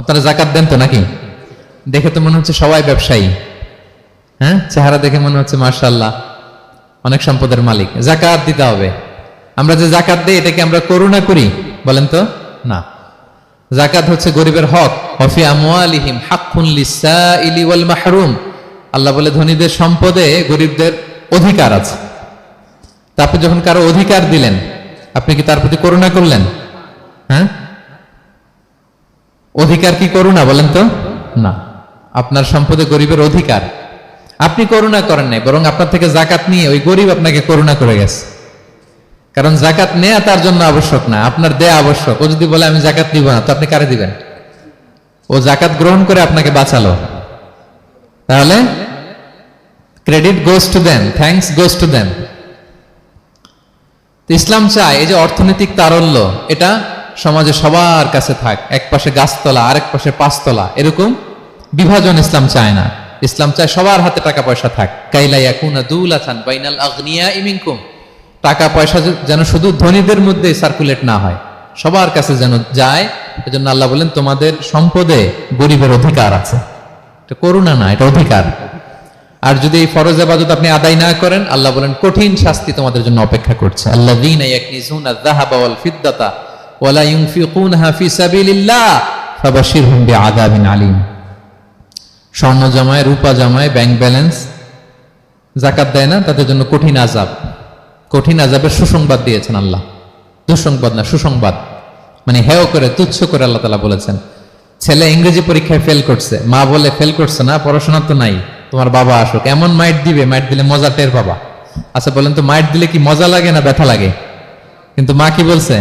আপনারা যাকাত দেন তো নাকি? দেখে তো মনে হচ্ছে সবাই ব্যবসায়ী, হ্যাঁ, চেহারা দেখে মনে হচ্ছে মাশাআল্লাহ অনেক সম্পদের মালিক। যাকাত দিতে হবে। আমরা যে যাকাত দেই, এটাকে আমরা করুণা করি? বলেন তো না। যাকাত হচ্ছে গরিবের হক। ওয়াফি আমওয়ালিহিম হাক্কুন লিসাইলি ওয়াল মাহরুম, আল্লাহ বলে ধনীদের সম্পদে গরিবদের অধিকার আছে। তারপর যখন কারো অধিকার দিলেন, আপনি কি তার প্রতি করুণা করলেন? হ্যাঁ, অধিকার কি করুণা? বলেন তো না। আপনার সম্পদে গরিবের অধিকার, আপনি করুণা করেন নাই, বরং আপনার থেকে যাকাত নিয়ে ওই গরিব আপনাকে করুণা করে গেছে। কারণ জাকাত নেয়া তার জন্য আবশ্যক না, আপনার দেয়া আবশ্যক। ও যদি বলে আমি জাকাত দিব না, তো আপনি কারে দিবেন? ও জাকাত গ্রহণ করে আপনাকে বাঁচালো, তাহলে credit goes to them, thanks goes to them. ইসলাম চায় এই যে অর্থনৈতিক তারল্য, এটা সমাজে সবার কাছে থাক। এক পাশে গাছতলা, আরেক পাশে পাঁচতলা, এরকম বিভাজন ইসলাম চায় না। ইসলাম চায় সবার হাতে টাকা পয়সা থাক। কাইলা ইয়াকুনা দুলাতান বাইনাল আগনিয়াই মিনকুম, টাকা পয়সা যেন শুধু ধনীদের মধ্যে সার্কুলেট না হয়, সবার কাছে যেন যায়। এজন্য আল্লাহ বলেন তোমাদের সম্পদে গরিবের অধিকার আছে। এটা করুণা না, এটা অধিকার। আর যদি এই ফরজ ইবাদত আপনি আদায় না করেন, আল্লাহ বলেন কঠিন শাস্তি তোমাদের জন্য অপেক্ষা করছে। আল্লাযীনা ইয়াকনিজুনা আয-যাহাবা ওয়াল ফিদ্দাতা ওয়া লা ইউনফিকুনহা ফি সাবিলিল্লাহ ফাবাশশিরহুম বিআযাবিন আলীম। স্বর্ণ জমায়, রূপা জমায়, ব্যাংক ব্যালেন্স, যাকাত দেয় না, তাদের জন্য কঠিন আযাব, কঠিন আযাবের সুসংবাদ দিয়েছেন আল্লাহ। দুঃসংবাদ না, সুসংবাদ। মানে হেয় করে, তুচ্ছ করে আল্লাহ তাআলা বলেছেন। ছেলে ইংরেজি পরীক্ষায় ফেল করছে, মা বলে ফেল করছে না, পড়াশোনা তো নাই, তোমার বাবা আসুক, এমন মাইট দিবে, মাইট দিলে মজা টের পাবা। আচ্ছা বলেন তো, মাইট দিলে কি মজা লাগে না ব্যথা লাগে? কিন্তু মা কি বলছে?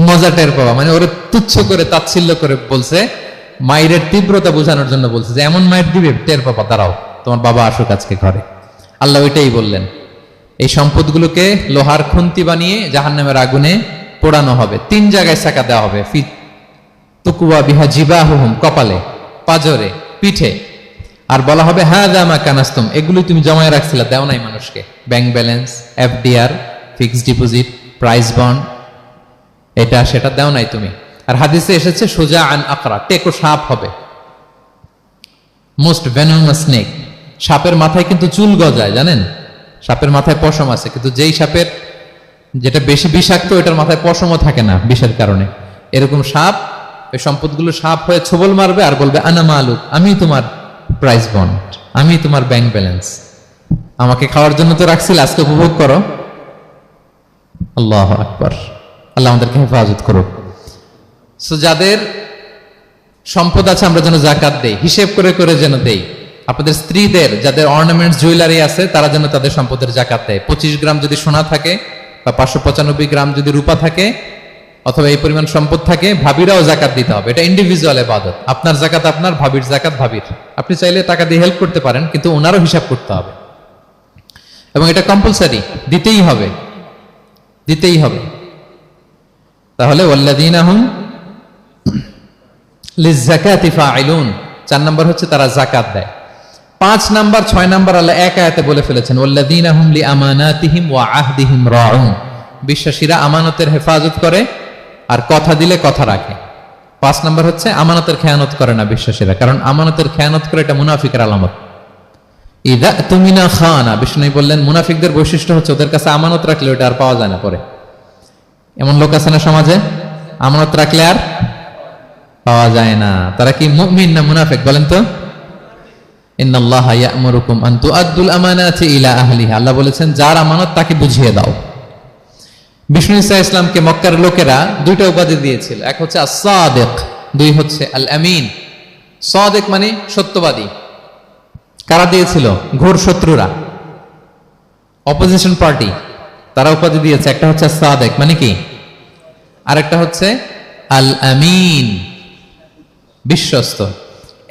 মজা টের পাবা। মানে ওরে তুচ্ছ করে, তাচ্ছিল্য করে বলছে, মায়ের তীব্রতা বোঝানোর জন্য বলছে যে এমন মাইট দিবে, টের পাবা, দাঁড়াও, তোমার বাবা আসুক আজকে ঘরে। আল্লাহ ওইটাই বললেন। এই সম্পদগুলোকে লোহার খুন্তি বানিয়ে জাহান্নামের আগুনে পোড়ানো হবে। 3 জায়গায় সাকা দেওয়া হবে। তুকুয়া বিহা জিবাহুহুম, কপালে, পাজরে, পিঠে। আর বলা হবে হাযা মা কানাসতুম, এগুলো তুমি জমায় রাখছিলা, দাও নাই মানুষকে। Bank balance, FDR, fixed deposit, price bond, এটা সেটা দাও নাই তুমি। আর হাদিসে এসেছে সুজা আন আকরা, টেকো সাপ হবে, মোস্ট ভেনোমাস স্নেক। সাপের মাথায় কিন্তু চুল গজায়, জানেন? সাপের মাথায় পশম আছে, কিন্তু যেই সাপের যেটা বেশি বিষাক্ত, ওটার মাথায় পশমও থাকে না বিষের কারণে। এরকম সাপ এই সম্পদগুলো সাপ হয়ে ছোবল মারবে আর বলবে আনা মালুক, আমি তোমার প্রাইস বন্ড, আমি তোমার ব্যাংক ব্যালেন্স, আমাকে খাওয়ার জন্য তো রাখছিল, আজকে উপভোগ করো। আল্লাহু আকবার। আল্লাহ আমাদেরকে হেফাজত করুক। সো যাদের সম্পদ আছে আমরা যেন জাকাত দেই, হিসেব করে করে যেন দেই। আপনাদের স্ত্রীদের যাদের অর্নামেন্টস, জুয়েলারি আছে, তারা যেন তাদের সম্পদের জাকাত দেয়। 25 গ্রাম যদি সোনা থাকে বা 595 গ্রাম যদি রূপা থাকে, অথবা এই পরিমাণ সম্পদ থাকে, ভাবিরাও জাকাত দিতে হবে। এটা ইন্ডিভিজুয়াল ইবাদত। আপনার জাকাত আপনার, ভাবির জাকাত ভাবির। আপনি চাইলে টাকা দিয়ে হেল্প করতে পারেন, কিন্তু ওনারও হিসাব করতে হবে এবং এটা কম্পালসারি, দিতেই হবে, দিতেই হবে। তাহলে ওয়াল্লাযীনা হুম লিয-যাকাতি ফাঈলুন, 4 নাম্বার হচ্ছে তারা জাকাত দেয়। 5 নাম্বার 6 নাম্বার আল্লাহ এক আয়াতে বলে ফেলেছেন, ওয়াল্লাযীনা হুম লিআমানাতিহিম ওয়া আহদিহিম রাউন, বিশ্বাসীরা আমানতের হেফাজত করে আর কথা দিলে কথা রাখে। 5 নাম্বার হচ্ছে আমানতের খেয়ানত করে না বিশ্বাসীরা, কারণ আমানতের খেয়ানত করে এটা মুনাফিকের আলামত। ইযা তুমিনা খানা, বিষ্ণু বললেন মুনাফিকদের বৈশিষ্ট্য হচ্ছে ওদের কাছে আমানত রাখলে ওটা আর পাওয়া যায় না পরে। এমন লোক আছে না সমাজে, আমানত রাখলে আর পাওয়া যায় না। তারা কি মুমিন না মুনাফিক বলেন তো? ইন্নাল্লাহা ইয়া'মুরুকুম আন তুআদ্দুল আমানাতি ইলা আহলিহা, আল্লাহ বলেছেন যার আমানত তাকে বুঝিয়ে দাও। বিষ্ণু ঈসা ইসলামকে মক্কার লোকেরা 2টা উপাধি দিয়েছিল, এক হচ্ছে আস-সাদিক, 2 হচ্ছে আল-আমিন। সাদিক মানে সত্যবাদী। কারা দিয়েছিল? ঘোর শত্রুরা, অপোজিশন পার্টি, তারা উপাধি দিয়েছে। একটা হচ্ছে সাদিক মানে কি, আর একটা হচ্ছে আল-আমিন, বিশ্বস্ত।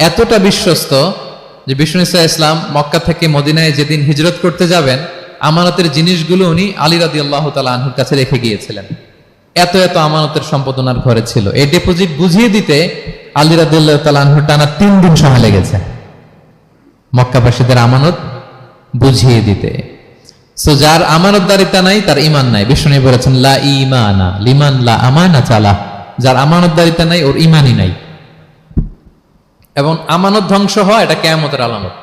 এতটা বিশ্বস্ত যে বিষ্ণু ঈসা ইসলাম মক্কা থেকে মদিনায় যেদিন হিজরত করতে যাবেন, আমানতের জিনিসগুলো উনি আলী রাদিয়াল্লাহু তাআলা আনহুর কাছে রেখে গিয়েছিলেন। এত এত আমানতের সম্পদ ওনার ঘরে ছিল। এই ডিপোজিট বুঝিয়ে দিতে আলী রাদিয়াল্লাহু তাআলা আনহুর টানা 3 দিন সময় লেগেছে, মক্কাবাসীদের আমানত বুঝিয়ে দিতে। সো যার আমানতদারিতা নাই তার ঈমান নাই। বিষ্ণু বলেছেন লা ঈমানা লিমান লা আমানাতা লাহ, যার আমানতদারিতা নাই ওর ঈমানই নাই। এবং আমানত ধ্বংস হয় এটা কিয়ামতের আলামত।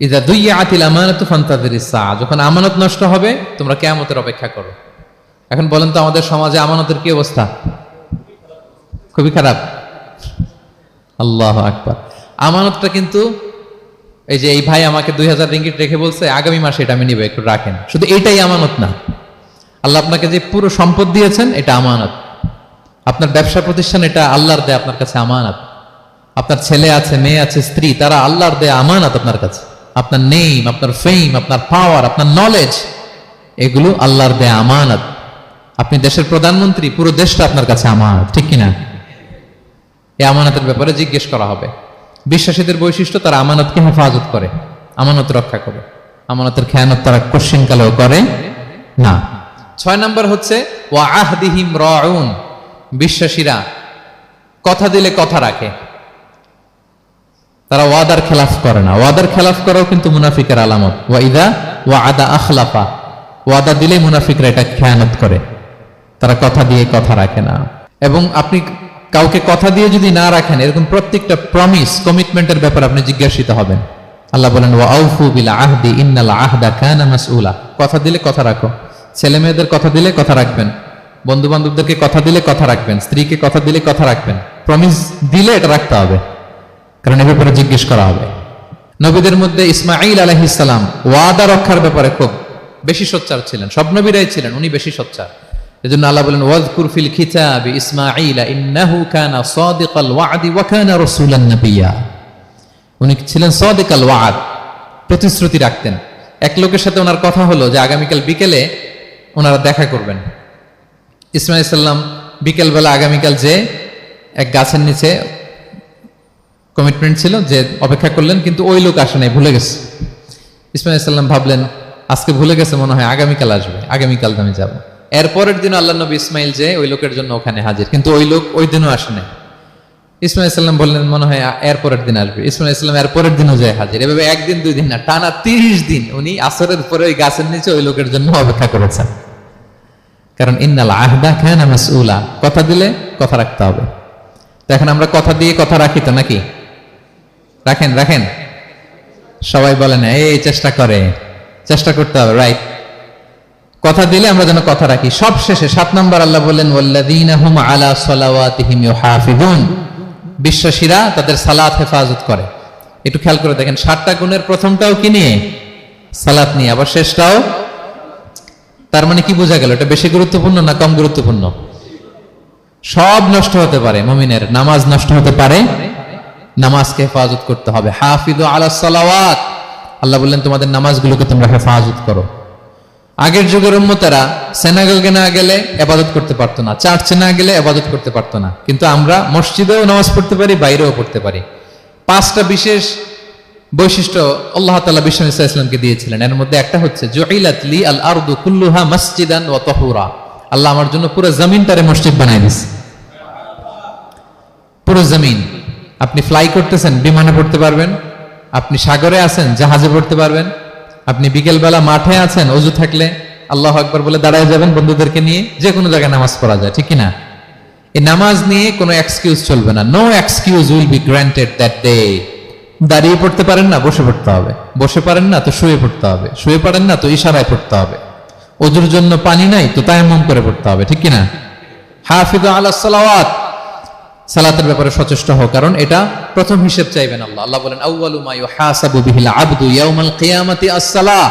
ইযা দুইয়াতিল আমানাতু ফান্তাযিরিস সাআ, যখন আমানত নষ্ট হবে তোমরা কিয়ামতের অপেক্ষা করো। এখন বলেন তো আমাদের সমাজে আমানতের কি অবস্থা? খুবই খারাপ। আল্লাহু আকবার। আমানতটা কিন্তু এই যে এই ভাই আমাকে 2000 রিঙ্গিট রেখে বলছে আগামী মাসে এটা আমি নিব, একটু রাখেন, শুধু এটাই আমানত না। আল্লাহ আপনাকে যে পুরো সম্পদ দিয়েছেন এটা আমানত। আপনার ব্যবসা প্রতিষ্ঠান এটা আল্লাহর দেয়া আপনার কাছে আমানত। আপনার ছেলে আছে, মেয়ে আছে, স্ত্রী, তারা আল্লাহর দেয়া আমানত আপনার কাছে। আপনার নেম, আপনার ফেম, আপনার পাওয়ার, আপনার নলেজ, এগুলো আল্লাহর দেয়া আমানত। আপনি দেশের প্রধানমন্ত্রী, পুরো দেশটা আপনার কাছে আমানত, ঠিক কিনা? এই আমানতের ব্যাপারে জিজ্ঞেস করা হবে। বিশ্বাসীদের বৈশিষ্ট্য, তারা আমানতকে হেফাজত করে, আমানত রক্ষা করে, আমানতের খেয়ানত তারা কোশ্চিন কালেও করে না। 6 নম্বর হচ্ছে ওয়া আহদিহিম রাউন, বিশ্বাসীরা কথা দিলে কথা রাখে, তারা ওয়াদার খেলাফ করে না। ওয়াদার খেলাফ করাও কিন্তু মুনাফিকের আলামত। ওয়া ইদা ওয়াদা আখলাফা, ওয়াদা দিলে মুনাফিকরা এটা খেয়ানত করে, তারা কথা দিয়ে কথা রাখে না। এবং আপনি কাউকে কথা দিয়ে যদি না রাখেন, এরকম প্রত্যেকটা প্রমিস, কমিটমেন্টের ব্যাপারে আপনি জিজ্ঞাসিত হবেন। আল্লাহ বলেন ওয়া আউফু বিল আহদি ইন্নাল আহদা কানা মাসউলা। কথা দিলে কথা রাখো। ছেলে মেয়েদের কথা দিলে কথা রাখবেন, বন্ধু বান্ধবদেরকে কথা দিলে কথা রাখবেন, স্ত্রীকে কথা দিলে কথা রাখবেন। প্রমিস দিলে এটা রাখতে হবে, কারণ এর ব্যাপারে জিজ্ঞেস করা হবে। নবীদের মধ্যে ইসমাঈল আলাইহিস সালাম ওয়াদা রক্ষার ব্যাপারে খুব বেশি সোচ্চার ছিলেন। সব নবীরাই ছিলেন, উনি বেশি সোচ্চার। এজন্য আল্লাহ বলেন ওয়াজকুর ফিল কিতাবি ইসমাঈল ইন্নাহু কানা সাদিকাল ওয়াদি ওয়া কানা রাসূলান নাবিয়্যা। উনি ছিলেন সাদিকাল ওয়াদ, প্রতিশ্রুতি রাখতেন। এক লোকের সাথে ওনার কথা হলো যে আগামীকাল বিকেলে ওনারা দেখা করবেন। ইসমাঈল সাল্লাম বিকেলবেলা আগামীকাল যে এক গাছের নিচে কমিটমেন্ট ছিল যে অপেক্ষা করলেন, কিন্তু ওই লোক আসে নাই, ভুলে গেছে। ইসমাঈল সাল্লাম ভাবলেন আজকে ভুলে গেছে, মনে হয় আগামীকাল আসবে, আগামীকাল আমি যাব। এরপরের দিন আল্লাহ নবী ইসমাইল যে ওই লোকের জন্য ওখানে হাজির, কিন্তু ওই লোক ওই দিনও আসে নাই। ইসমাইল সাল্লাম বললেন মনে হয় এরপরের দিন আসবে। ইসমাইল সাল্লাম এরপরের দিনও যায় হাজির। এভাবে একদিন দুই দিন না, টানা 30 দিন উনি আসরের পরে ওই গাছের নিচে ওই লোকের জন্য অপেক্ষা করেছেন। কারণ ইন্নাল আহদা কানা মাসউলা, কথা দিলে কথা রাখতে হবে। তো এখন আমরা কথা দিয়ে কথা রাখি তো নাকি? রাখেন রাখেন, সবাই বলে না, এই চেষ্টা করতে হবে, রাইট? কথা দিলে আমরা যেন কথা রাখি। সব শেষে 7 নম্বর আল্লাহ বললেন ওয়াল্লাযীনা হুম আলা সালাওয়াতিহিম ইউহাফিজুন, বিশ্বাসীরা তাদের সালাত হেফাজত করে। একটু খেয়াল করে দেখেন, 7টা গুণের প্রথমটাও কি নিয়ে? সালাত নিয়ে, আবার শেষটাও। তার মানে কি বোঝা গেল? এটা বেশি গুরুত্বপূর্ণ না কম গুরুত্বপূর্ণ? সব নষ্ট হতে পারে, মুমিনের নামাজ নষ্ট হতে পারে, নামাজকে হেফাজত করতে হবে। হাফিজু আলা সালাওয়াত, আল্লাহ বললেন তোমাদের নামাজগুলোকে তোমরা হেফাজত করো। আগের যুগের উম্মতেরা সিনাগোগে না গেলে ইবাদত করতে পারতো না, চার্চে না গেলে ইবাদত করতে পারতো না, কিন্তু আমরা মসজিদেও নামাজ পড়তে পারি, বাইরেও পড়তে পারি। 5টা বিশেষ বৈশিষ্ট্য আল্লাহ তাআলা বিশ্বনবী সাল্লাল্লাহু আলাইহি ওয়াসাল্লামকে দিয়েছিলেন। এর মধ্যে একটা হচ্ছে জুইলাত লি আল আরদু কুল্লুহা মাসজিদান ওয়া তাহুরা, আল্লাহ আমার জন্য পুরো জমিনটারে মসজিদ বানাই দিয়েছে। পুরো জমিন। আপনি ফ্লাই করতেছেন, বিমানে পড়তে পারবেন। আপনি সাগরে আছেন, জাহাজে পড়তে পারবেন। আপনি বিকেলবেলা মাঠে আছেন, অজু থাকলে আল্লাহু আকবার বলে দাঁড়ায় যাবেন, বন্ধুদেরকে নিয়ে যে কোনো জায়গায় নামাজ পড়া যায়, ঠিক কিনা? এই নামাজ নিয়ে কোনো এক্সকিউজ চলবে না। No excuse will be granted that day. দাঁড়িয়ে পড়তে পারেন না, বসে পড়তে হবে। বসে পারেন না তো শুয়ে পড়তে হবে। শুয়ে পারেন না তো ইশারায় পড়তে হবে। অজুর জন্য পানি নাই তো তায়াম্মুম করে পড়তে হবে, ঠিক কিনা? হাফিজু আলাস সালাওয়াত, সালাতের ব্যাপারে সচেষ্ট হও, কারণ এটা প্রথম হিসেব চাইবেন আল্লাহ। আল্লাহ বলেন আউয়ালু মা ইউহাসাবু বিহিল আবদু ইয়াউমাল কিয়ামাতি আস-সালাহ,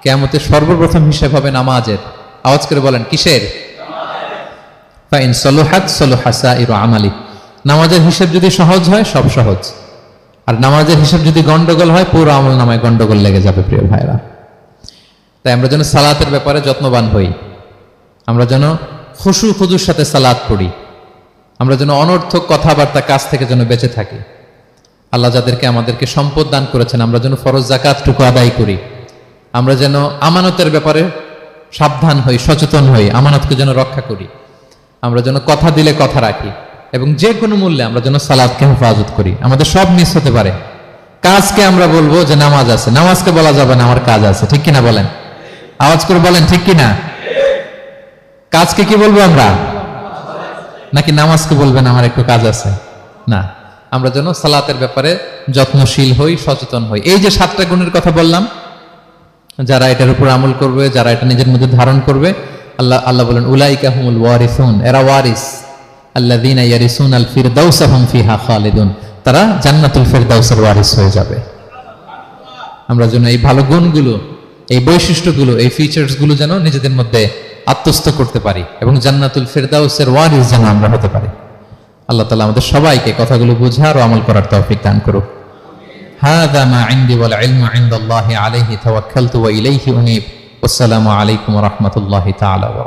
কিয়ামতে সর্বপ্রথম হিসাব হবে নামাজের। আওয়াজ করে বলেন কিসের? ফা ইন সালুহাত সালুহা সাইরু আমালি, নামাজের হিসাব যদি সহজ হয় সব সহজ, আর নামাজের হিসাব যদি গন্ডগোল হয় পুরো আমল নামায় গন্ডগোল লেগে যাবে। প্রিয় ভাইরা, তাই আমরা যেন সালাতের ব্যাপারে যত্নবান হই, আমরা যেন খুশু খুজুর সাথে সালাত পড়ি, আমরা যেন অনর্থক কথাবার্তা কাজ থেকে যেন বেঁচে থাকি। আল্লাহ যাদেরকে আমাদেরকে সম্পদ দান করেছেন, আমরা যেন ফরজ যাকাতটুকু আদায় করি। আমরা যেন আমানতের ব্যাপারে সাবধান হই, সচেতন হই, আমানতকে যেন রক্ষা করি। আমরা যেন কথা দিলে কথা রাখি, এবং যে কোনো মূল্যে আমরা যেন সালাতকে হেফাজত করি। আমাদের সব মিস হতে পারে। কাজকে আমরা বলবো যে নামাজ আছে, নামাজকে বলা যাবে না আমার কাজ আছে, ঠিক কিনা বলেন? আওয়াজ করে বলেন ঠিক কিনা? কাজকে কি বলবো আমরা? নাকি নামাজকে বলবেন আমার একটু কাজ আছে? না, আমরা যেন সালাতের ব্যাপারে যত্নশীল হই, সচেতন হই। এই যে 7টা গুণের কথা বললাম, যারা এটার উপর আমল করবে, যারা এটা নিজের মধ্যে ধারণ করবে, আল্লাহ বলেন উলাইকা হুমুল ওয়ারিসুন, এরা ওয়ারিস। আল্লাযীনা ইয়ারিসুনাল ফিরদাউসা হুম ফিহা খালিদুন, তারা জান্নাতুল ফিরদাউসের ওয়ারিস হয়ে যাবে। আমরা যেন এই ভালো গুণগুলো, এই বৈশিষ্ট্যগুলো, এই ফিচার্সগুলো যেন নিজেদের মধ্যে আত্মস্থ করতে পারি, এবং জান্নাতুল ফিরদাউসের ওয়ারিস যেন আমরা হতে পারি। আল্লাহ তাআলা আমাদের সবাইকে কথাগুলো বোঝার ও আমল করার তৌফিক দান করুক। হাযা মা ইনদি ওয়াল ইলমু ইনদাল্লাহি আলাইহি তাওয়াক্কালতু ওয়া ইলাইহি উনীব। আসসালামু আলাইকুম ওয়া রাহমাতুল্লাহি তাআলা ওয়া